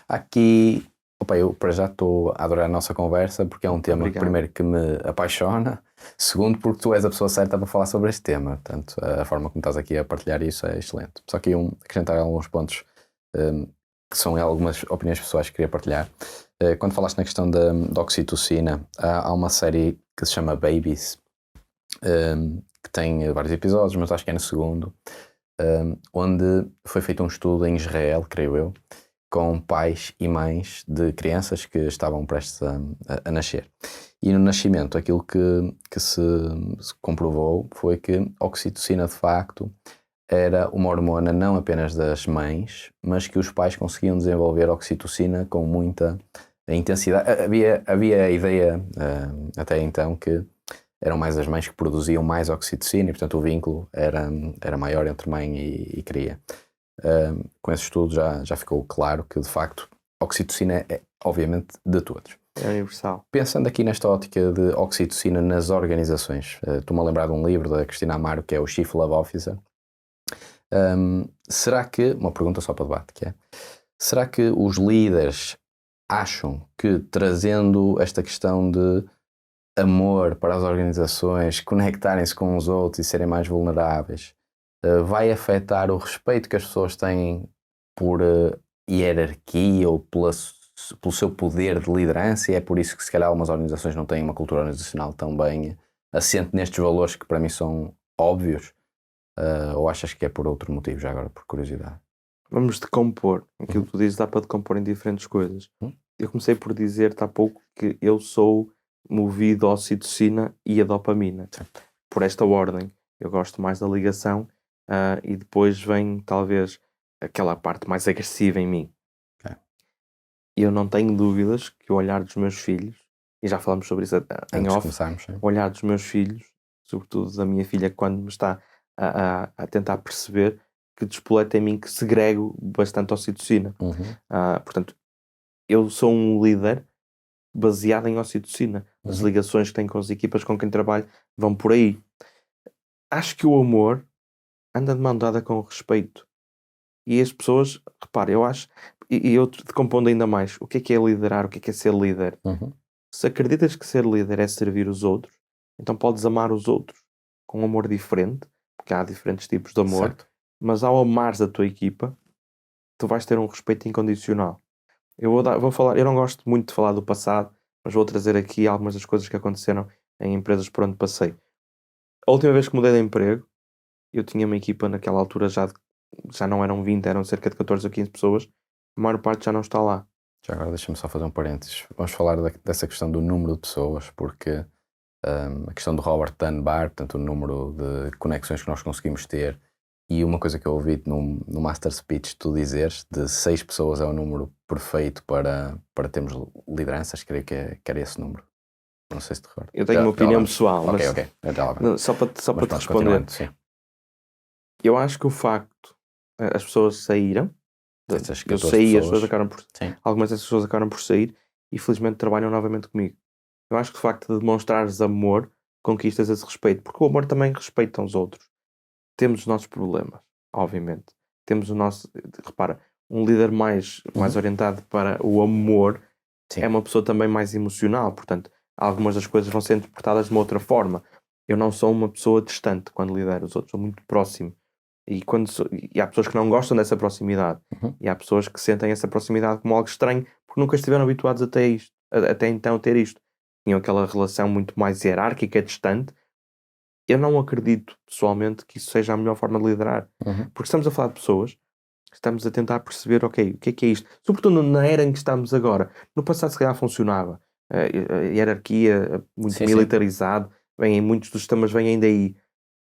Aqui, eu para já estou a adorar a nossa conversa, porque é um tema, primeiro, que me apaixona, segundo, porque tu és a pessoa certa para falar sobre este tema. Portanto, a forma como estás aqui a partilhar isso é excelente. Só que acrescentar alguns pontos que são algumas opiniões pessoais que queria partilhar. Quando falaste na questão da oxitocina, há uma série que se chama Babies, que tem vários episódios, mas acho que é no segundo, onde foi feito um estudo em Israel, creio eu, com pais e mães de crianças que estavam prestes a nascer. E no nascimento, aquilo que se comprovou foi que a oxitocina, de facto, era uma hormona não apenas das mães, mas que os pais conseguiam desenvolver oxitocina com muita intensidade. Havia a ideia, até então, que eram mais as mães que produziam mais oxitocina e, portanto, o vínculo era maior entre mãe e cria. Com esse estudo já ficou claro que, de facto, a oxitocina é, obviamente, de todos. É universal. Pensando aqui nesta ótica de oxitocina nas organizações, estou-me a lembrar de um livro da Cristina Amaro, que é o Chief Love Officer. Será que, uma pergunta só para debate, que é, será que os líderes acham que trazendo esta questão de amor para as organizações, conectarem-se com os outros e serem mais vulneráveis, vai afetar o respeito que as pessoas têm por hierarquia ou pelo seu poder de liderança, e é por isso que se calhar algumas organizações não têm uma cultura organizacional tão bem assente nestes valores que para mim são óbvios, ou achas que é por outro motivo, já agora por curiosidade? Vamos decompor. Aquilo que tu dizes dá para decompor em diferentes coisas. Eu comecei por dizer-te há pouco que eu sou movido à oxitocina e a dopamina. Por esta ordem. Eu gosto mais da ligação e depois vem talvez aquela parte mais agressiva em mim. Ok. E eu não tenho dúvidas que o olhar dos meus filhos, e já falamos sobre isso em Antes de off, começarmos, sim. o olhar dos meus filhos, sobretudo da minha filha, quando me está a tentar perceber, que despoleta em mim que segrego bastante ocitocina. Portanto, eu sou um líder baseado em ocitocina. As ligações que tenho com as equipas com quem trabalho vão por aí. Acho que o amor anda de mão dada com o respeito. E as pessoas, repare, eu acho, e eu te decompondo ainda mais, o que é liderar, o que é ser líder? Se acreditas que ser líder é servir os outros, então podes amar os outros com um amor diferente, porque há diferentes tipos de amor, Certo. mas ao amares a tua equipa, tu vais ter um respeito incondicional. Vou falar, eu não gosto muito de falar do passado, mas vou trazer aqui algumas das coisas que aconteceram em empresas por onde passei. A última vez que mudei de emprego, eu tinha uma equipa naquela altura já não eram 20, eram cerca de 14 ou 15 pessoas, a maior parte já não está lá. Já agora deixa-me só fazer um parênteses. Vamos falar dessa questão do número de pessoas, porque a questão do Robert Dunbar, portanto, o número de conexões que nós conseguimos ter, e uma coisa que eu ouvi no Master Speech tu dizeres, de 6 pessoas é o número perfeito para termos lideranças, creio que era esse número. Não sei se te recordo. Eu tenho uma opinião pessoal, mas Ok. Já lá vamos. não, só para Mas te pronto, responder, continuando, sim. eu acho que o facto, as pessoas saíram, Essas eu 14 saí, as pessoas. pessoas acabaram por, Sim. algumas dessas pessoas acabaram por sair e felizmente trabalham novamente comigo. Eu acho que o facto de demonstrares amor conquistas esse respeito, porque o amor também respeita os outros. Temos os nossos problemas, obviamente. Temos o nosso, repara, um líder mais orientado para o amor Sim. é uma pessoa também mais emocional, portanto, algumas das coisas vão ser interpretadas de uma outra forma. Eu não sou uma pessoa distante quando lidero os outros, sou muito próximo. E há pessoas que não gostam dessa proximidade. E há pessoas que sentem essa proximidade como algo estranho porque nunca estiveram habituados até então a ter isto. Tinham aquela relação muito mais hierárquica, distante. Eu não acredito, pessoalmente, que isso seja a melhor forma de liderar. Porque estamos a falar de pessoas, estamos a tentar perceber, ok, o que é isto? Sobretudo na era em que estamos agora. No passado, se calhar, funcionava. A hierarquia, muito Sim. militarizado, muitos dos sistemas vêm daí.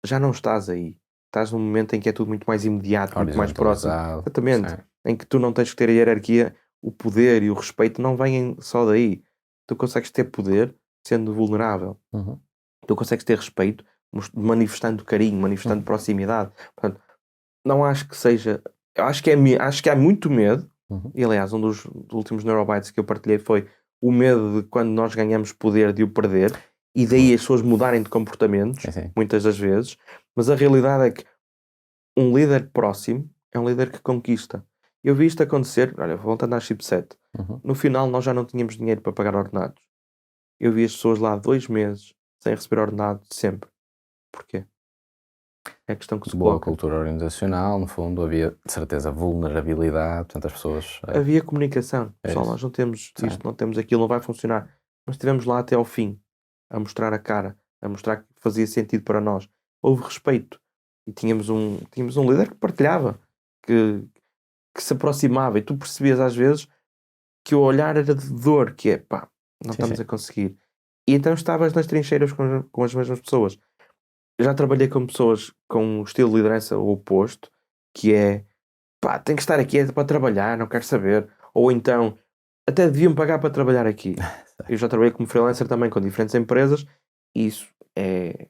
Já não estás aí. Estás num momento em que é tudo muito mais imediato, muito mais próximo. Horizontalizado. Exatamente. Sim. Em que tu não tens que ter a hierarquia, o poder e o respeito não vêm só daí. Tu consegues ter poder sendo vulnerável. Tu consegues ter respeito manifestando carinho, manifestando proximidade. Portanto, não acho que seja... Eu acho que há muito medo. E aliás, um dos últimos Neurobytes que eu partilhei foi o medo de quando nós ganhamos poder de o perder. E daí as pessoas mudarem de comportamentos, Sim. muitas das vezes. Mas a realidade é que um líder próximo é um líder que conquista. Eu vi isto acontecer, olha, voltando à chipset. No final nós já não tínhamos dinheiro para pagar ordenados. Eu vi as pessoas lá 2 meses sem receber ordenado sempre. Porquê? É a questão que se Boa coloca. cultura organizacional, no fundo, havia de certeza vulnerabilidade, portanto as pessoas... Havia comunicação. Pessoal, isso. nós não temos isto, não temos aquilo, não vai funcionar. Nós estivemos lá até ao fim, a mostrar a cara, a mostrar que fazia sentido para nós. Houve respeito. E tínhamos um líder que partilhava, que se aproximava. E tu percebias às vezes que o olhar era de dor, que é pá, não estamos a conseguir. E então estavas nas trincheiras com as mesmas pessoas. Eu já trabalhei com pessoas com um estilo de liderança oposto, que é pá, tenho que estar aqui para trabalhar, não quero saber. Ou então, até deviam pagar para trabalhar aqui. Eu já trabalhei como freelancer também com diferentes empresas e isso é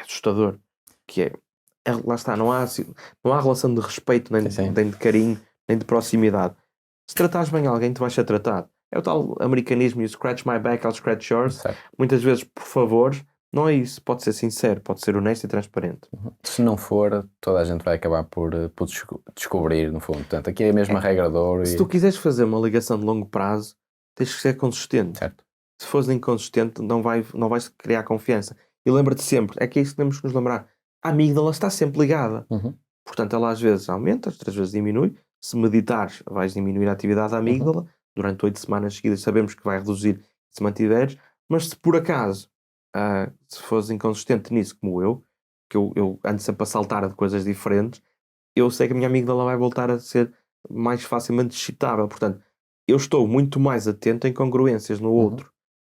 assustador. Que lá está, não há relação de respeito, nem de carinho, nem de proximidade. Se tratares bem alguém, tu vais ser tratado. É o tal americanismo, you scratch my back, I'll scratch yours. Certo. Muitas vezes, por favor, não é isso. Pode ser sincero, pode ser honesto e transparente. Se não for, toda a gente vai acabar por descobrir, no fundo. Portanto, aqui é a mesma regra de ouro. Se tu quiseres fazer uma ligação de longo prazo, tens que ser consistente. Certo. Se fores inconsistente, não vais criar confiança. E lembra-te sempre, é que é isso que temos que nos lembrar. A amígdala está sempre ligada. Portanto, ela às vezes aumenta, outras vezes diminui. Se meditares, vais diminuir a atividade da amígdala. Durante 8 semanas seguidas sabemos que vai reduzir se mantiveres. Mas se por acaso, se fores inconsistente nisso como eu, que eu ando sempre a saltar de coisas diferentes, eu sei que a minha amígdala vai voltar a ser mais facilmente excitável. Portanto, eu estou muito mais atento em congruências no outro.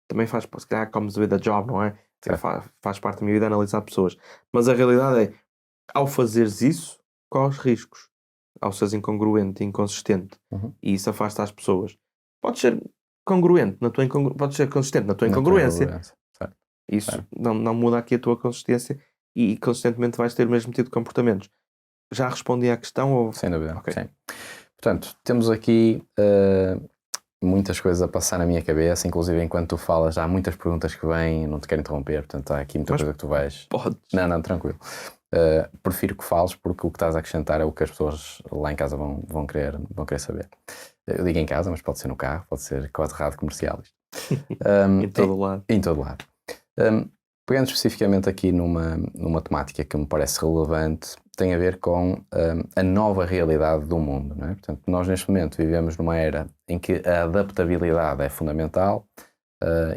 Também se calhar comes with a job, não é? Faz parte da minha vida analisar pessoas. Mas a realidade é, ao fazeres isso, corres riscos. Ao seres incongruente e inconsistente. E isso afasta as pessoas. Podes ser congruente na tua podes ser consistente na tua incongruência. Certo. Isso Certo. não muda aqui a tua consistência e consistentemente vais ter o mesmo tipo de comportamentos. Já respondi à questão? Ou... Sem dúvida. Ok. Sim. Portanto, temos aqui muitas coisas a passar na minha cabeça, inclusive enquanto tu falas, há muitas perguntas que vêm, não te quero interromper, portanto há aqui muita Mas coisa que tu vais. Podes. Não, tranquilo. Prefiro que fales porque o que estás a acrescentar é o que as pessoas lá em casa vão querer saber. Eu digo em casa, mas pode ser no carro, pode ser quase rádio comercial. Em todo lado. Em todo lado. Pegando especificamente aqui numa temática que me parece relevante, tem a ver com a nova realidade do mundo, não é? Portanto, nós neste momento vivemos numa era em que a adaptabilidade é fundamental,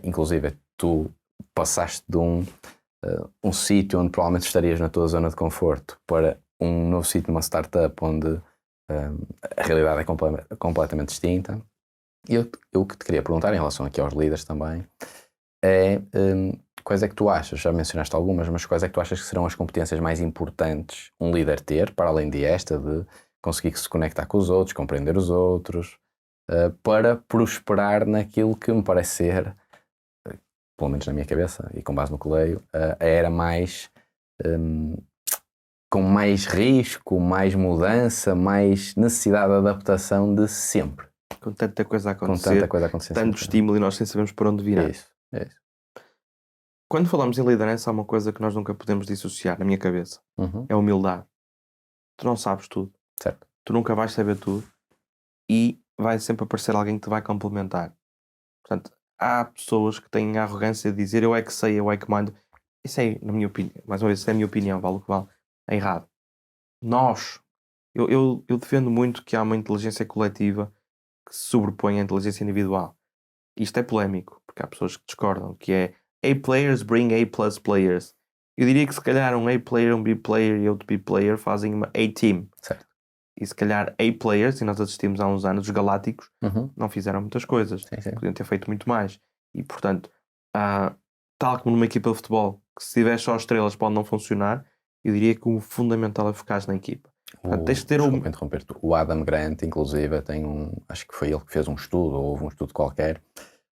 inclusive tu passaste de um sítio onde provavelmente estarias na tua zona de conforto para um novo sítio, uma startup onde a realidade é completamente distinta. E eu o que te queria perguntar em relação aqui aos líderes também é quais é que tu achas, já mencionaste algumas, mas quais é que tu achas que serão as competências mais importantes um líder ter, para além de esta, de conseguir se conectar com os outros, compreender os outros, para prosperar naquilo que me parece ser, pelo menos na minha cabeça e com base no que leio, a era mais com mais risco, mais mudança, mais necessidade de adaptação de sempre. Com tanta coisa a Com acontecer, tanta coisa a acontecer. tanto estímulo e nós nem sabemos por onde virar. É isso. Quando falamos em liderança, há uma coisa que nós nunca podemos dissociar na minha cabeça. Uhum. É a humildade. Tu não sabes tudo. Certo. Tu nunca vais saber tudo e vai sempre aparecer alguém que te vai complementar. Portanto, há pessoas que têm a arrogância de dizer eu é que sei, eu é que mando. Isso é, na minha opinião, mais uma vez, isso é a minha opinião, vale o que vale. É errado. Eu defendo muito que há uma inteligência coletiva que se sobrepõe à inteligência individual. Isto é polémico, porque há pessoas que discordam, que é A players bring A plus players. Eu diria que se calhar um A player, um B player e outro B player fazem uma A team. Certo. E se calhar A players, e nós assistimos há uns anos, os galácticos, não fizeram muitas coisas. Sim. Podiam ter feito muito mais. E portanto, tal como numa equipa de futebol, que se tiver só estrelas pode não funcionar, eu diria que o fundamental é focar na equipa. Portanto, tens de ter Desculpa interromper-te. O Adam Grant, inclusive, tem acho que foi ele que fez um estudo, ou houve um estudo qualquer,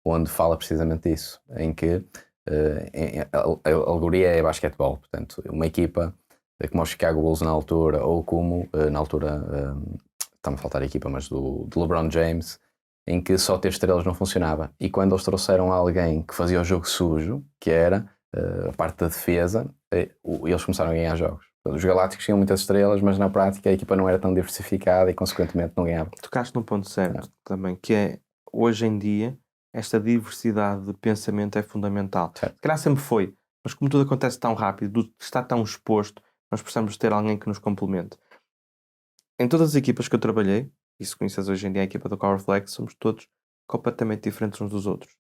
onde fala precisamente disso, em que a alegoria é basquetebol. Portanto, uma equipa como os Chicago Bulls na altura, ou como na altura, está-me a faltar a equipa, mas do LeBron James, em que só ter estrelas não funcionava. E quando eles trouxeram alguém que fazia o jogo sujo, que era a parte da defesa, eles começaram a ganhar jogos. Os Galácticos tinham muitas estrelas, mas na prática a equipa não era tão diversificada e consequentemente não ganhava. Tocaste num ponto certo também, que é, hoje em dia, esta diversidade de pensamento é fundamental. Certo. Se calhar sempre foi, mas como tudo acontece tão rápido, está tão exposto, nós precisamos ter alguém que nos complemente. Em todas as equipas que eu trabalhei, e se conheces hoje em dia a equipa do Powerflex, somos todos completamente diferentes uns dos outros.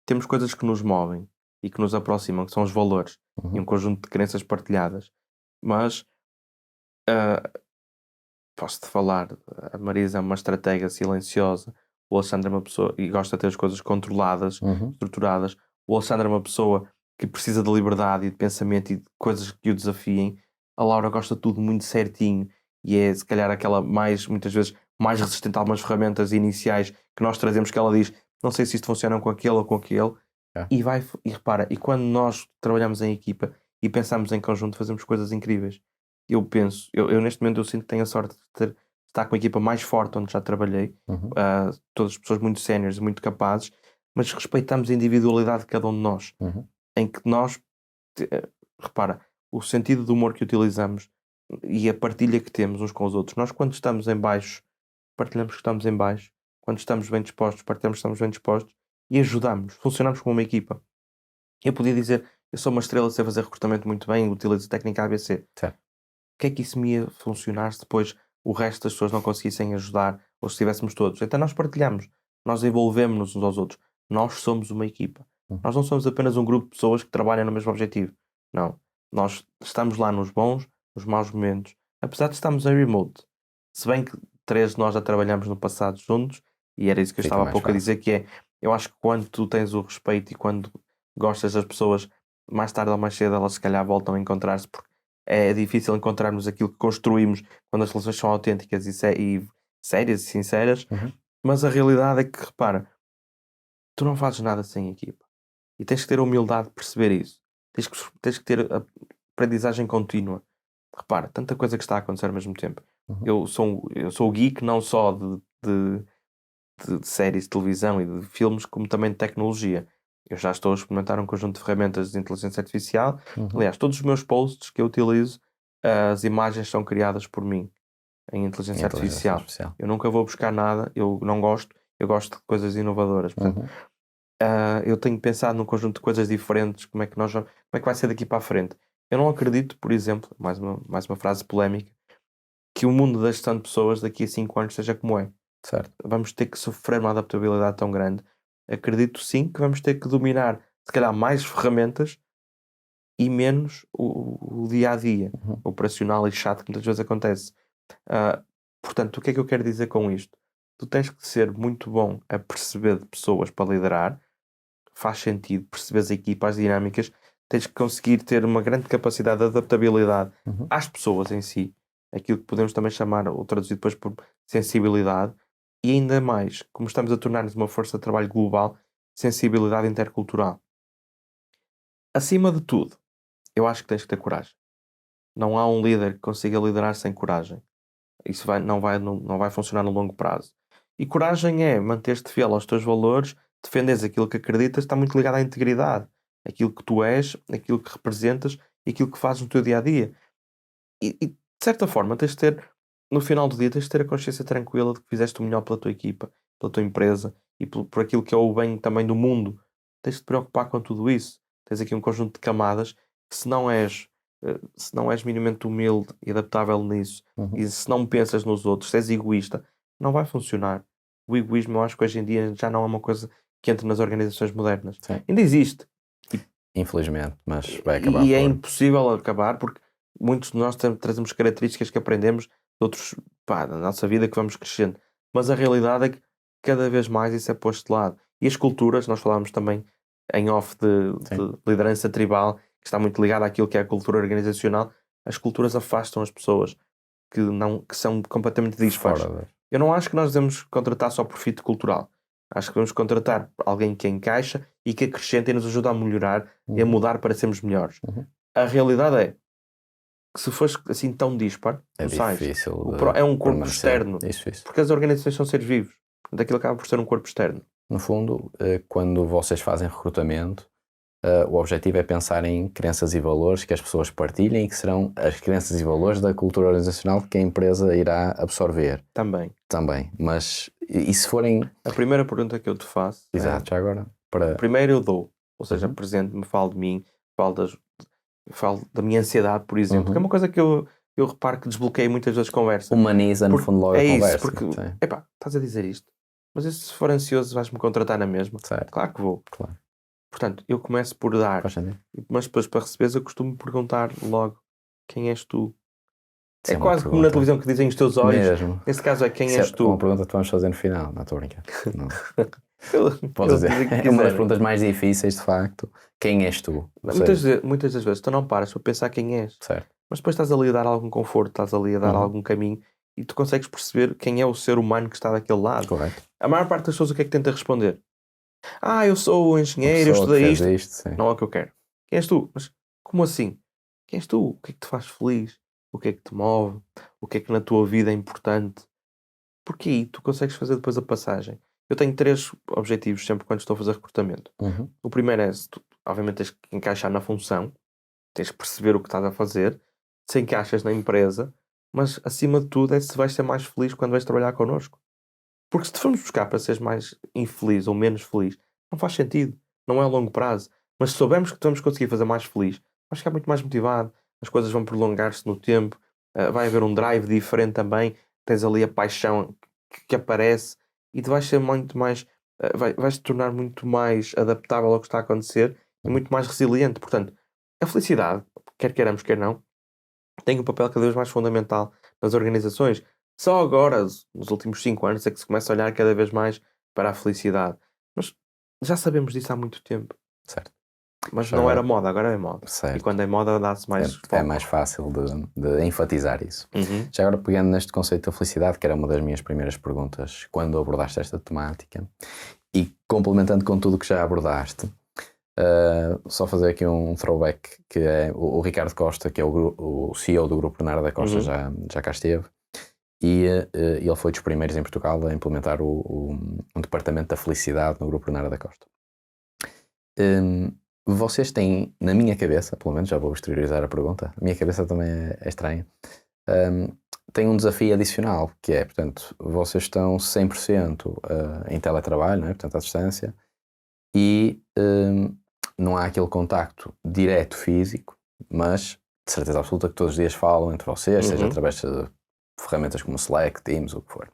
Temos coisas que nos movem e que nos aproximam, que são os valores e um conjunto de crenças partilhadas. Mas posso-te falar, a Marisa é uma estratega silenciosa, o Alexandre é uma pessoa e gosta de ter as coisas controladas, estruturadas. O Alexandre é uma pessoa que precisa de liberdade e de pensamento e de coisas que o desafiem. A Laura gosta de tudo muito certinho e é se calhar aquela muitas vezes mais resistente a algumas ferramentas iniciais que nós trazemos, que ela diz, não sei se isto funciona com aquele ou com aquele. E repara, e quando nós trabalhamos em equipa e pensamos em conjunto, fazemos coisas incríveis. Eu neste momento eu sinto que tenho a sorte de estar com a equipa mais forte onde já trabalhei, todas as pessoas muito séniores, muito capazes, mas respeitamos a individualidade de cada um de nós, em que nós, repara, o sentido do humor que utilizamos e a partilha que temos uns com os outros, nós quando estamos em baixo, partilhamos que estamos em baixo, quando estamos bem dispostos, partilhamos que estamos bem dispostos e ajudamos, funcionamos como uma equipa. Eu podia dizer, eu sou uma estrela, sei fazer recrutamento muito bem, utilizo a técnica ABC. Certo. O que é que isso me ia funcionar se depois o resto das pessoas não conseguissem ajudar ou se estivéssemos todos? Então nós partilhamos, nós envolvemos-nos uns aos outros. Nós somos uma equipa. Nós não somos apenas um grupo de pessoas que trabalham no mesmo objetivo. Não. Nós estamos lá nos bons, nos maus momentos. Apesar de estarmos em remote. Se bem que 3 de nós já trabalhamos no passado juntos, e era isso que eu estava há pouco a dizer, que é, eu acho que quando tu tens o respeito e quando gostas das pessoas, mais tarde ou mais cedo elas se calhar voltam a encontrar-se porque é difícil encontrarmos aquilo que construímos quando as relações são autênticas e sérias e sinceras, mas a realidade é que, repara, tu não fazes nada sem equipa e tens que ter a humildade de perceber isso, tens que ter a aprendizagem contínua. Repara, tanta coisa que está a acontecer ao mesmo tempo. Eu sou o geek não só de séries de televisão e de filmes, como também de tecnologia. Eu já estou a experimentar um conjunto de ferramentas de inteligência artificial. Aliás, todos os meus posts que eu utilizo, as imagens são criadas por mim em inteligência artificial. Eu nunca vou buscar nada, eu não gosto, eu gosto de coisas inovadoras. Portanto, eu tenho pensado num conjunto de coisas diferentes, como é que vai ser daqui para a frente. Eu não acredito, por exemplo, mais uma frase polémica, que o mundo da gestão de pessoas daqui a 5 anos seja como é. Certo. Vamos ter que sofrer uma adaptabilidade tão grande. Acredito sim que vamos ter que dominar, se calhar, mais ferramentas e menos o dia-a-dia operacional e chato que muitas vezes acontece. Portanto, o que é que eu quero dizer com isto? Tu tens que ser muito bom a perceber de pessoas para liderar. Faz sentido, perceberes a equipa, as dinâmicas. Tens que conseguir ter uma grande capacidade de adaptabilidade às pessoas em si. Aquilo que podemos também chamar, ou traduzir depois por sensibilidade. E ainda mais, como estamos a tornar-nos uma força de trabalho global, sensibilidade intercultural. Acima de tudo, eu acho que tens que ter coragem. Não há um líder que consiga liderar sem coragem. Isso não vai funcionar no longo prazo. E coragem é manter-te fiel aos teus valores, defenderes aquilo que acreditas, está muito ligado à integridade. Aquilo que tu és, aquilo que representas e aquilo que fazes no teu dia-a-dia. E de certa forma, tens de ter, no final do dia, tens de ter a consciência tranquila de que fizeste o melhor pela tua equipa, pela tua empresa e por aquilo que é o bem também do mundo. Tens de te preocupar com tudo isso. Tens aqui um conjunto de camadas que se não és minimamente humilde e adaptável nisso, e se não pensas nos outros, se és egoísta, não vai funcionar. O egoísmo, eu acho que hoje em dia já não é uma coisa que entra nas organizações modernas. Sim. Ainda existe. Infelizmente, mas vai acabar. E é impossível acabar porque muitos de nós trazemos características que aprendemos de outros, da nossa vida, que vamos crescendo. Mas a realidade é que cada vez mais isso é posto de lado. E as culturas, nós falámos também em off de liderança tribal, que está muito ligada àquilo que é a cultura organizacional. As culturas afastam as pessoas que são completamente dispares. Eu não acho que nós devemos contratar só profito cultural. Acho que devemos contratar alguém que encaixa e que acrescenta e nos ajuda a melhorar e a mudar para sermos melhores. A realidade é que se fores assim tão dispar, é difícil. É um corpo externo. Isso. Porque as organizações são seres vivos. Daquilo acaba por ser um corpo externo. No fundo, quando vocês fazem recrutamento, o objetivo é pensar em crenças e valores que as pessoas partilhem e que serão as crenças e valores da cultura organizacional que a empresa irá absorver. Também. Mas, e se forem... A primeira pergunta que eu te faço... Exato, já agora. Primeiro eu dou. Ou seja, apresento-me, falo de mim, falo da minha ansiedade, por exemplo. Que é uma coisa que eu reparo que desbloqueei muitas vezes conversas. Humaniza, no fundo, logo a conversa. Isso, porque... estás a dizer isto. Mas se for ansioso, vais-me contratar na mesma? Certo. Claro que vou. Claro. Portanto, eu começo por dar, mas depois para receberes eu costumo perguntar logo quem és tu. É quase como na televisão que dizem os teus olhos. Mesmo. Nesse caso é quem és tu. É uma pergunta que vamos fazer no final, não estou a brincar. Podes dizer, é uma das perguntas mais difíceis de facto. Quem és tu? Muitas das vezes tu não paras para pensar quem és. Certo. Mas depois estás ali a dar algum conforto, estás ali a dar algum caminho e tu consegues perceber quem é o ser humano que está daquele lado. Correto. A maior parte das pessoas o que é que tenta responder? Eu sou engenheiro, eu estudei isto. Não é o que eu quero. Quem és tu? Mas como assim? Quem és tu? O que é que te faz feliz? O que é que te move? O que é que na tua vida é importante? Porque aí tu consegues fazer depois a passagem. Eu tenho 3 objetivos sempre quando estou a fazer recrutamento. O primeiro é, tu, obviamente tens que encaixar na função, tens que perceber o que estás a fazer, se encaixas na empresa, mas acima de tudo é se vais ser mais feliz quando vais trabalhar connosco. Porque se te formos buscar para seres mais infeliz ou menos feliz, não faz sentido. Não é a longo prazo. Mas se soubermos que vamos conseguir fazer mais feliz, vais ficar muito mais motivado. As coisas vão prolongar-se no tempo. Vai haver um drive diferente também. Tens ali a paixão que aparece. E tu vais ser muito mais... vais te tornar muito mais adaptável ao que está a acontecer. E muito mais resiliente. Portanto, a felicidade, quer queiramos, quer não, tem um papel cada vez mais fundamental nas organizações. Só agora, nos últimos 5 anos, é que se começa a olhar cada vez mais para a felicidade. Mas já sabemos disso há muito tempo. Certo. Mas Já não agora- era moda, agora é moda. E Certo. quando é moda dá-se mais foco. É mais fácil de enfatizar isso. Uhum. Já agora pegando neste conceito da felicidade, que era uma das minhas primeiras perguntas quando abordaste esta temática, e complementando com tudo que já abordaste, só fazer aqui um throwback, que é o Ricardo Costa, que é o CEO do Grupo Bernardo da Costa, já cá esteve, e ele foi dos primeiros em Portugal a implementar um departamento da felicidade no Grupo Bernardo da Costa. Vocês têm, na minha cabeça, pelo menos já vou exteriorizar a pergunta, a minha cabeça também é estranha, tem um desafio adicional, que é, portanto, vocês estão 100% em teletrabalho, não é? Portanto, à distância, e não há aquele contacto direto físico, mas de certeza absoluta que todos os dias falam entre vocês, seja através de ferramentas como Slack, Teams, o que for.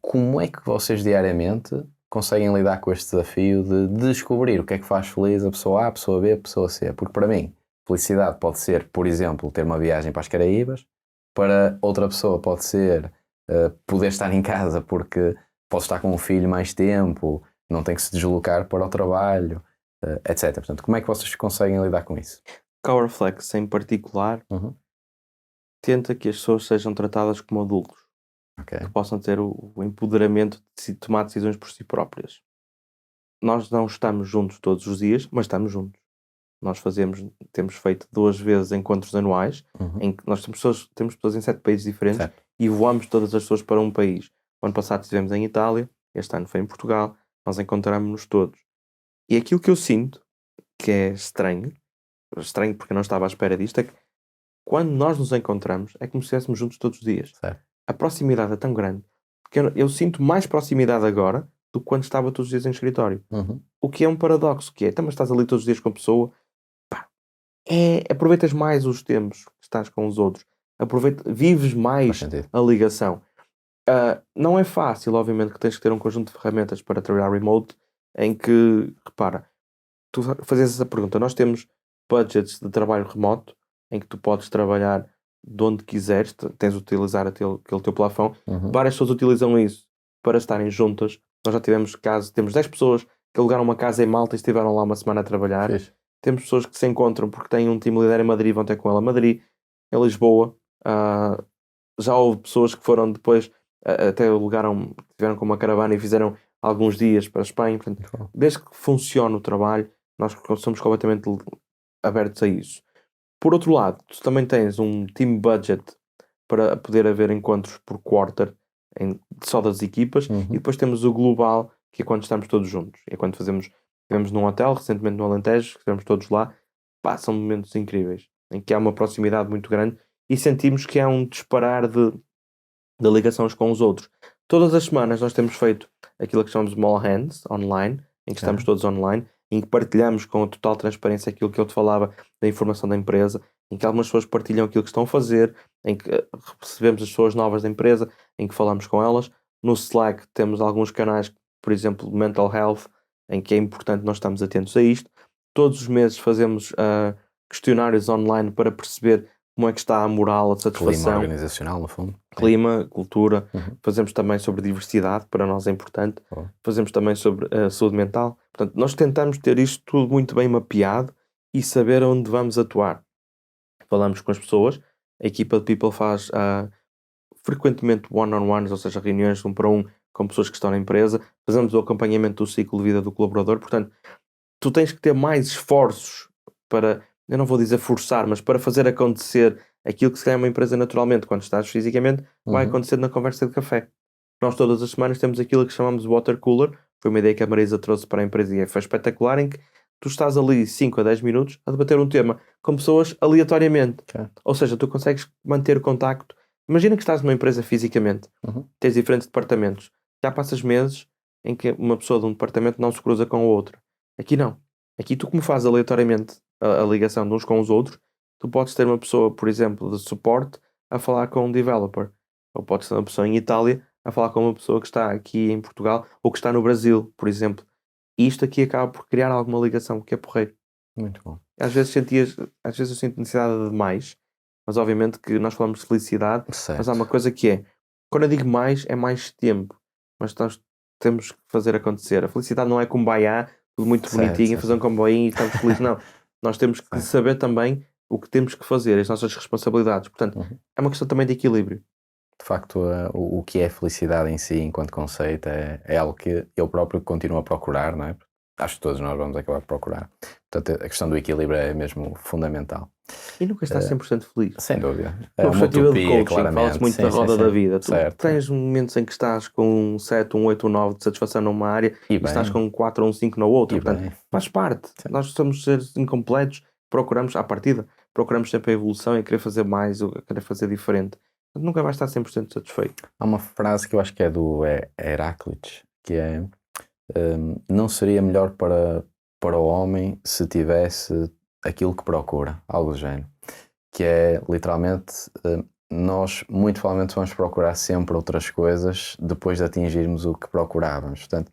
Como é que vocês diariamente conseguem lidar com este desafio de descobrir o que é que faz feliz a pessoa A, a pessoa B, a pessoa C? Porque para mim, felicidade pode ser, por exemplo, ter uma viagem para as Caraíbas, para outra pessoa pode ser poder estar em casa porque pode estar com o filho mais tempo, não tem que se deslocar para o trabalho, etc. Portanto, como é que vocês conseguem lidar com isso? Cowerflex, em particular, tenta que as pessoas sejam tratadas como adultos, Ok. que possam ter o empoderamento de tomar decisões por si próprias. Nós não estamos juntos todos os dias, mas estamos juntos. Nós temos feito 2 vezes encontros anuais, em que nós temos pessoas em 7 países diferentes, Certo. e voamos todas as pessoas para um país. O ano passado estivemos em Itália, este ano foi em Portugal, nós encontramos-nos todos. E aquilo que eu sinto, que é estranho porque eu não estava à espera disto, é que quando nós nos encontramos, é como se estivéssemos juntos todos os dias. Certo. A proximidade é tão grande que eu sinto mais proximidade agora do que quando estava todos os dias em escritório. O que é um paradoxo, que é, então, mas estás ali todos os dias com a pessoa, aproveitas mais os tempos que estás com os outros, vives Faz mais sentido. a ligação. Não é fácil, obviamente, que tens que ter um conjunto de ferramentas para trabalhar remote, em que, repara, tu fazes essa pergunta, nós temos budgets de trabalho remoto, em que tu podes trabalhar de onde quiseres, tens de utilizar aquele teu plafond. Várias pessoas utilizam isso para estarem juntas. Nós já tivemos casos, temos 10 pessoas que alugaram uma casa em Malta e estiveram lá uma semana a trabalhar. Fixe. Temos pessoas que se encontram porque têm um team leader em Madrid e vão ter com ela a Madrid, em Lisboa. Já houve pessoas que foram depois, até tiveram com uma caravana e fizeram alguns dias para a Espanha. Portanto, desde que funcione o trabalho, nós somos completamente abertos a isso. Por outro lado, tu também tens um team budget para poder haver encontros por quarter só das equipas, e depois temos o global, que é quando estamos todos juntos. É quando estivemos num hotel, recentemente no Alentejo, estivemos todos lá. São momentos incríveis, em que há uma proximidade muito grande e sentimos que há um disparar de ligações com os outros. Todas as semanas nós temos feito aquilo que chamamos de All Hands online, em que estamos todos online, em que partilhamos com a total transparência aquilo que eu te falava da informação da empresa, em que algumas pessoas partilham aquilo que estão a fazer, em que recebemos as pessoas novas da empresa, em que falamos com elas. No Slack temos alguns canais, por exemplo, Mental Health, em que é importante nós estarmos atentos a isto. Todos os meses fazemos questionários online para perceber como é que está a moral, a satisfação. Clima organizacional, no fundo. Clima, cultura. Fazemos também sobre diversidade, para nós é importante. Fazemos também sobre saúde mental. Portanto, nós tentamos ter isto tudo muito bem mapeado e saber onde vamos atuar. Falamos com as pessoas, a equipa de People faz frequentemente one-on-ones, ou seja, reuniões 1 para 1 com pessoas que estão na empresa. Fazemos o acompanhamento do ciclo de vida do colaborador. Portanto, tu tens que ter mais esforços para, eu não vou dizer forçar, mas para fazer acontecer aquilo que se calhar uma empresa naturalmente, quando estás fisicamente, vai acontecer na conversa de café. Nós todas as semanas temos aquilo que chamamos de water cooler. Foi uma ideia que a Marisa trouxe para a empresa e foi espetacular, em que tu estás ali 5 a 10 minutos a debater um tema com pessoas aleatoriamente. Ou seja, tu consegues manter contacto. Imagina que estás numa empresa fisicamente, tens diferentes departamentos. Já passas meses em que uma pessoa de um departamento não se cruza com a outra. Aqui não. Aqui tu, como fazes aleatoriamente a ligação de uns com os outros, tu podes ter uma pessoa, por exemplo, de suporte a falar com um developer. Ou podes ter uma pessoa em Itália a falar com uma pessoa que está aqui em Portugal ou que está no Brasil, por exemplo. E isto aqui acaba por criar alguma ligação, que é porreiro. Muito bom. Às vezes eu sinto necessidade de mais, mas obviamente que nós falamos de felicidade, mas há uma coisa que é, quando eu digo mais, é mais tempo. Mas nós temos que fazer acontecer. A felicidade não é kumbaya, tudo muito Certo, bonitinho, certo. fazer um comboinho e estamos felizes. Não, nós temos que Certo. saber também o que temos que fazer, as nossas responsabilidades. Portanto, Uhum. é uma questão também de equilíbrio. De facto, o que é felicidade em si, enquanto conceito, é algo que eu próprio continuo a procurar, não é? Acho que todos nós vamos acabar por procurar. Portanto, a questão do equilíbrio é mesmo fundamental. E nunca estás 100% feliz. Sem dúvida. É Na uma perspectiva de utopia, coaching, claramente. fala-se muito Sim, da sim, roda sim. da vida. Tu Certo. tens momentos em que estás com um 7, um 8, um 9 de satisfação numa área E e estás bem. com um 4 ou um 5 na outra. E Portanto, bem. faz parte. Sim. Nós somos seres incompletos, procuramos, à partida, procuramos sempre a evolução e querer fazer mais, ou querer fazer diferente. Portanto, nunca vais estar 100% satisfeito. Há uma frase que eu acho que é do Heráclides, que é não seria melhor para o homem se tivesse aquilo que procura, algo do género. Que é, literalmente, nós muito provavelmente vamos procurar sempre outras coisas depois de atingirmos o que procurávamos. Portanto,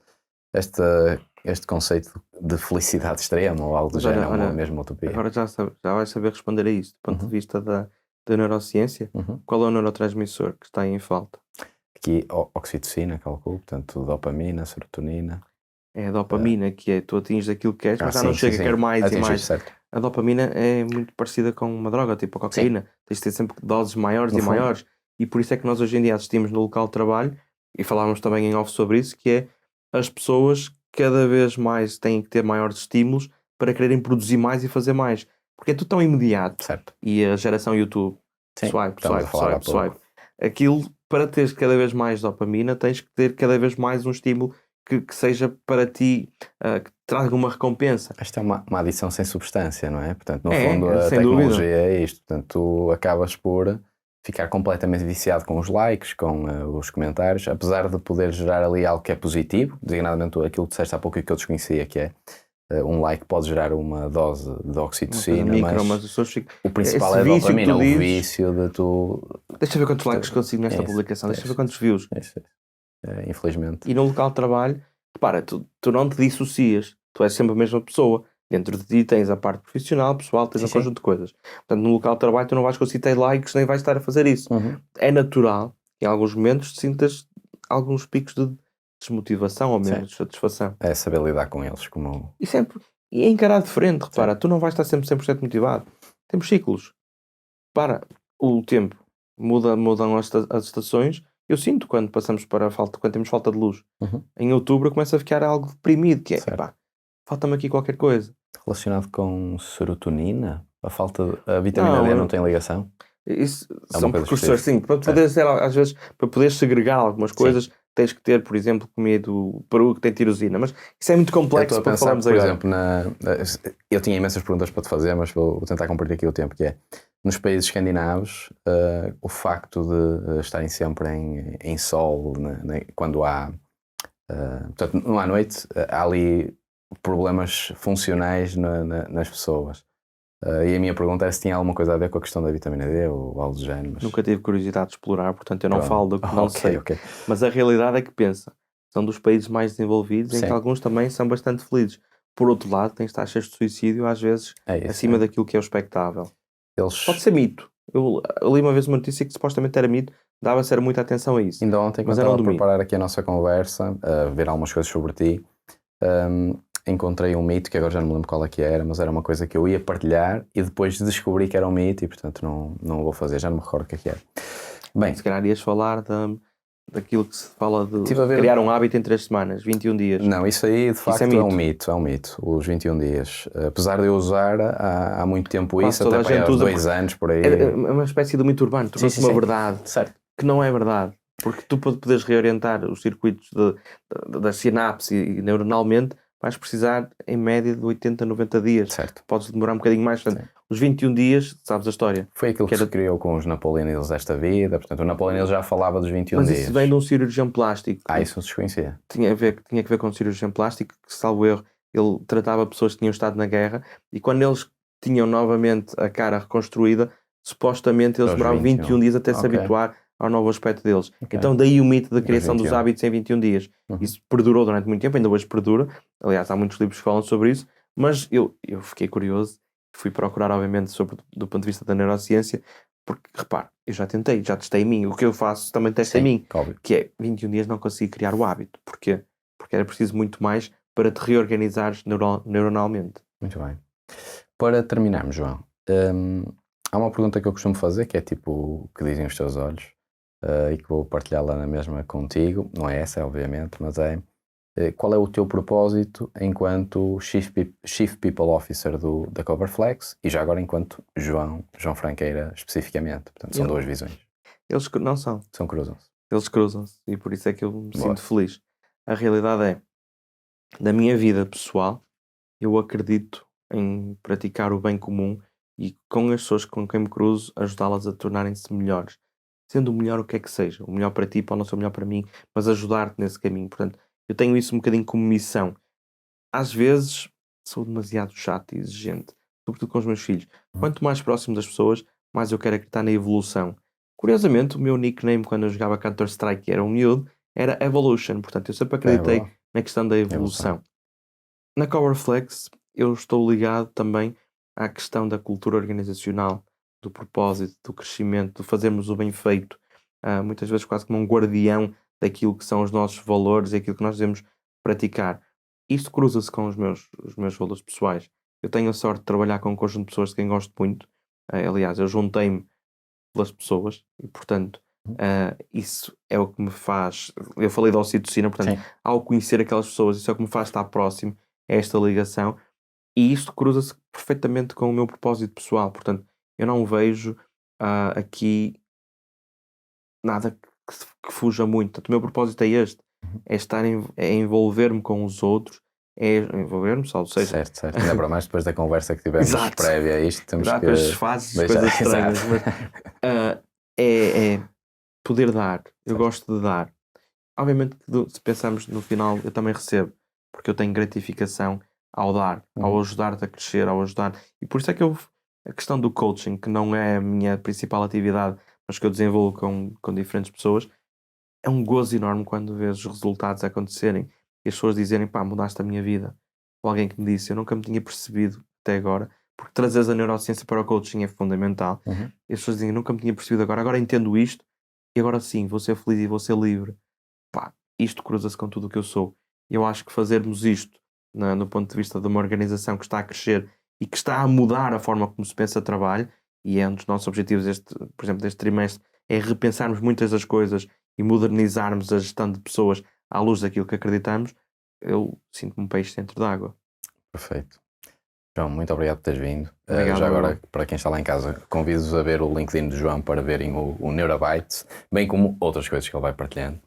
este conceito de felicidade extrema ou algo do Mas género é olha, uma mesma utopia. agora já vais saber responder a isso. Do ponto Uhum. de vista da neurociência, Uhum. qual é o neurotransmissor que está em falta? Aqui, oxitocina, calculo, portanto, dopamina, serotonina. É a dopamina, que é tu atinges aquilo que queres, mas já não sim, chega, sim. quero mais e Atingir, mais. certo. A dopamina é muito parecida com uma droga, tipo a cocaína. Tens de ter sempre doses maiores No e fundo. maiores. E por isso é que nós hoje em dia assistimos no local de trabalho, e falávamos também em off sobre isso, que é as pessoas cada vez mais têm que ter maiores estímulos para quererem produzir mais e fazer mais. Porque é tudo tão imediato. Certo. E a geração YouTube, Sim, swipe, estamos a swipe, falar há swipe, pouco. swipe. Aquilo, para teres cada vez mais dopamina, tens que ter cada vez mais um estímulo que seja para ti, que traga uma recompensa. Esta é uma adição sem substância, não é? Portanto, no É, fundo, a sem tecnologia dúvida. é isto. Portanto, tu acabas por ficar completamente viciado com os likes, com os comentários, apesar de poder gerar ali algo que é positivo, designadamente aquilo que disseste há pouco e que eu desconhecia, que é um like pode gerar uma dose de Uma coisa oxitocina, micro, mas mas as pessoas ficam... o principal Esse é a vício que dopamina, tu o dizes- vício de tu... Deixa eu ver quantos likes consigo nesta É isso, publicação, é deixa eu ver isso. quantos views. Isso. Infelizmente. E no local de trabalho, repara, tu não te dissocias, tu és sempre a mesma pessoa. Dentro de ti tens a parte profissional, pessoal, tens Sim, um sim. conjunto de coisas. Portanto, no local de trabalho tu não vais conseguir ter likes, nem vais estar a fazer isso. Uhum. É natural que em alguns momentos sintas alguns picos de desmotivação ou menos de satisfação. É saber lidar com eles como... E é encarar de frente, repara, tu não vais estar sempre 100% motivado. Temos ciclos. Para o tempo mudam as estações. Eu sinto quando passamos para quando temos falta de luz. Uhum. Em outubro eu começo a ficar algo deprimido, que é, Certo. pá, falta-me aqui qualquer coisa. Relacionado com serotonina? A vitamina Não, D eu não não- tem ligação? Isso É uma são coisa precursores, sim. Para Certo. poder ser, às vezes, para poder segregar algumas coisas, tens que ter, por exemplo, comido peru que tem tirosina. Mas isso é muito Eu complexo estou a para pensar, falarmos por agora. exemplo, eu tinha imensas perguntas para te fazer, mas vou tentar cumprir aqui o tempo, que é, nos países escandinavos, o facto de estarem sempre em sol, quando há... portanto, não há noite, há ali problemas funcionais nas pessoas. E a minha pergunta é se tinha alguma coisa a ver com a questão da vitamina D ou algo do género. Mas... Nunca tive curiosidade de explorar, portanto eu não Pronto. falo do que não Ok, sei. ok. Mas a realidade é que pensa, são dos países mais desenvolvidos em Sim. que alguns também são bastante felizes. Por outro lado, tens taxas de suicídio às vezes É isso, acima daquilo que é o expectável. Eles... Pode ser mito. Eu li uma vez uma notícia que supostamente era mito, dava-se era muita atenção a isso. Ainda ontem, quando Mas eu estava não a domino. preparar aqui a nossa conversa, a ver algumas coisas sobre ti, encontrei um mito, que agora já não me lembro qual é que era, mas era uma coisa que eu ia partilhar e depois descobri que era um mito e, portanto, não o vou fazer, já não me recordo o que é que era. Bem, Se calhar ias falar daquilo que se fala de Estive a ver- criar um hábito em 3 semanas, 21 dias. não, isso aí de facto é é um mito. mito, os 21 dias. Apesar de eu usar há muito tempo Quase isso, toda até a para aí gente aos usa 2 anos por aí. É uma espécie de mito urbano, tornou-se sim, uma sim. verdade. Certo. Que não é verdade, porque tu para poderes reorientar os circuitos da sinapse e neuronalmente vais precisar em média de 80 a 90 dias. Certo. Podes demorar um bocadinho mais, portanto, Sim. os 21 dias, sabes a história. Foi aquilo que Que era- se criou com os Napoleon Hills desta vida, portanto o Napoleon Hills já falava dos 21 Mas dias. isso vem de um cirurgião plástico. Isso não se desconhecia. Tinha que ver com um cirurgião plástico, que salvo erro, ele tratava pessoas que tinham estado na guerra e quando eles tinham novamente a cara reconstruída, supostamente eles Aos demoravam 21 dias até se Ok. habituar ao novo aspecto deles. Ok. Então daí o mito da criação dos 21. hábitos em 21 dias. Uhum. Isso perdurou durante muito tempo, ainda hoje perdura. Aliás, há muitos livros que falam sobre isso, mas eu fiquei curioso, fui procurar obviamente do ponto de vista da neurociência, porque repare, eu já testei em mim, o que eu faço também testo em mim, Óbvio. que é 21 dias não consegui criar o hábito. Porquê? Porque era preciso muito mais para te reorganizares neuronalmente. Muito bem. Para terminarmos, João, há uma pergunta que eu costumo fazer, que é tipo, o que dizem os teus olhos, e que vou partilhar lá na mesma contigo. Não é essa, obviamente, mas qual é o teu propósito enquanto Chief People Officer da Coverflex e já agora enquanto João Franqueira especificamente? Portanto, são duas visões. Eles não são. Cruzam-se. Eles cruzam-se e por isso é que eu me sinto feliz. A realidade é, na minha vida pessoal, eu acredito em praticar o bem comum e com as pessoas com quem me cruzo, ajudá-las a tornarem-se melhores. Sendo o melhor o que é que seja. O melhor para ti pode não ser o melhor para mim, mas ajudar-te nesse caminho. Portanto, eu tenho isso um bocadinho como missão. Às vezes, sou demasiado chato e exigente, sobretudo com os meus filhos. Quanto mais próximo das pessoas, mais eu quero acreditar na evolução. Curiosamente, o meu nickname quando eu jogava Counter-Strike e era um miúdo, era Evolution. Portanto, eu sempre acreditei na questão da evolução. Na Coverflex, eu estou ligado também à questão da cultura organizacional, do propósito, do crescimento, de fazermos o bem feito. Muitas vezes quase como um guardião daquilo que são os nossos valores e aquilo que nós devemos praticar. Isto cruza-se com os meus valores pessoais. Eu tenho a sorte de trabalhar com um conjunto de pessoas de quem gosto muito. Aliás, eu juntei-me pelas pessoas e, portanto, isso é o que me faz... Eu falei da oxitocina, portanto, sim, ao conhecer aquelas pessoas, isso é o que me faz estar próximo a esta ligação. E isto cruza-se perfeitamente com o meu propósito pessoal. Portanto, eu não vejo aqui nada que fuja muito. Portanto, o meu propósito é este. É estar é envolver-me com os outros, é envolver-me, só seja... Certo. Ainda para mais depois da conversa que tivemos prévia a isto, temos que... Depois fazes coisas estranhas, mas é poder dar. Eu gosto de dar. Obviamente que se pensarmos no final, eu também recebo, porque eu tenho gratificação ao dar, ao ajudar-te a crescer, ao ajudar. E por isso é que a questão do coaching, que não é a minha principal atividade, mas que eu desenvolvo com diferentes pessoas, é um gozo enorme quando vês os resultados acontecerem e as pessoas dizerem, pá, mudaste a minha vida. Ou alguém que me disse, eu nunca me tinha percebido até agora, porque trazeres a neurociência para o coaching é fundamental. E as pessoas dizem, eu nunca me tinha percebido agora entendo isto, e agora sim, vou ser feliz e vou ser livre. Pá, isto cruza-se com tudo o que eu sou. E eu acho que fazermos isto, no ponto de vista de uma organização que está a crescer e que está a mudar a forma como se pensa trabalho, e é um dos nossos objetivos, por exemplo, deste trimestre, é repensarmos muitas das coisas e modernizarmos a gestão de pessoas à luz daquilo que acreditamos. Eu sinto-me um peixe dentro d'água. Perfeito. João, muito obrigado por teres vindo. Obrigado, já agora, para quem está lá em casa, convido-vos a ver o LinkedIn do João para verem o Neurobytes, bem como outras coisas que ele vai partilhando.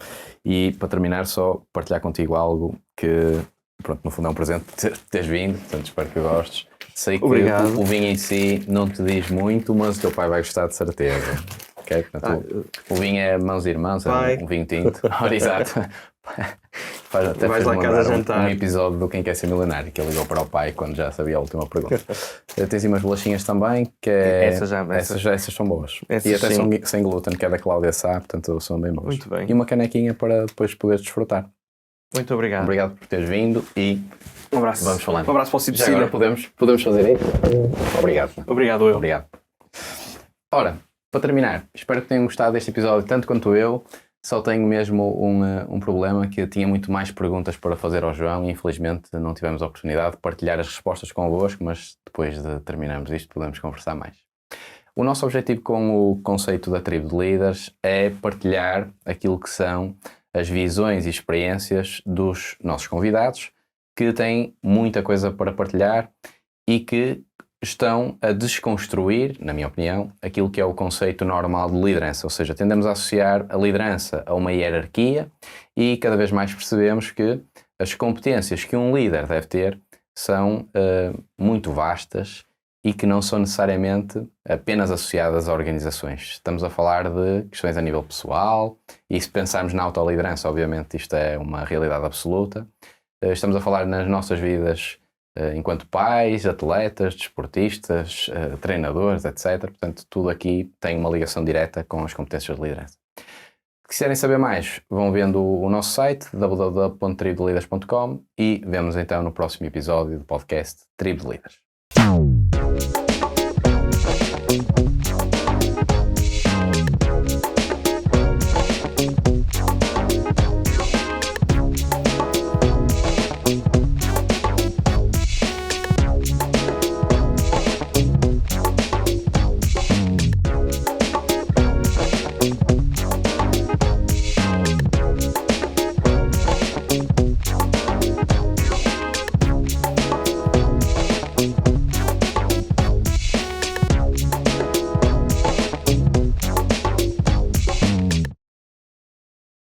E para terminar, só partilhar contigo algo que, pronto, no fundo é um presente de teres vindo, portanto espero que gostes. Sei que o vinho em si não te diz muito, mas o teu pai vai gostar de certeza. Okay? Portanto, o vinho é mãos irmãos, é um vinho tinto. Ora, exato. Até vais lá a casa jantar. Um episódio do Quem Quer Ser Milionário, que ele ligou para o pai quando já sabia a última pergunta. Tens umas bolachinhas também, que é... Essas são boas. E até são sem glúten, que é da Cláudia Sá, portanto são bem boas. Muito bem. E uma canequinha para depois poderes desfrutar. Muito obrigado. Obrigado por teres vindo e um abraço. Vamos falando. Um abraço para o Citocina. Agora podemos fazer isso? Obrigado. Obrigado, eu. Obrigado. Ora, para terminar, espero que tenham gostado deste episódio tanto quanto eu. Só tenho mesmo um problema, que eu tinha muito mais perguntas para fazer ao João e infelizmente não tivemos a oportunidade de partilhar as respostas convosco, mas depois de terminarmos isto podemos conversar mais. O nosso objetivo com o conceito da tribo de líderes é partilhar aquilo que são as visões e experiências dos nossos convidados, que têm muita coisa para partilhar e que estão a desconstruir, na minha opinião, aquilo que é o conceito normal de liderança. Ou seja, tendemos a associar a liderança a uma hierarquia e cada vez mais percebemos que as competências que um líder deve ter são muito vastas e que não são necessariamente apenas associadas a organizações. Estamos a falar de questões a nível pessoal e se pensarmos na autoliderança, obviamente isto é uma realidade absoluta. Estamos a falar nas nossas vidas enquanto pais, atletas, desportistas, treinadores, etc. Portanto, tudo aqui tem uma ligação direta com as competências de liderança. Se quiserem saber mais, vão vendo o nosso site www.tribodelideres.com e vemos então no próximo episódio do podcast Tribo de Líderes.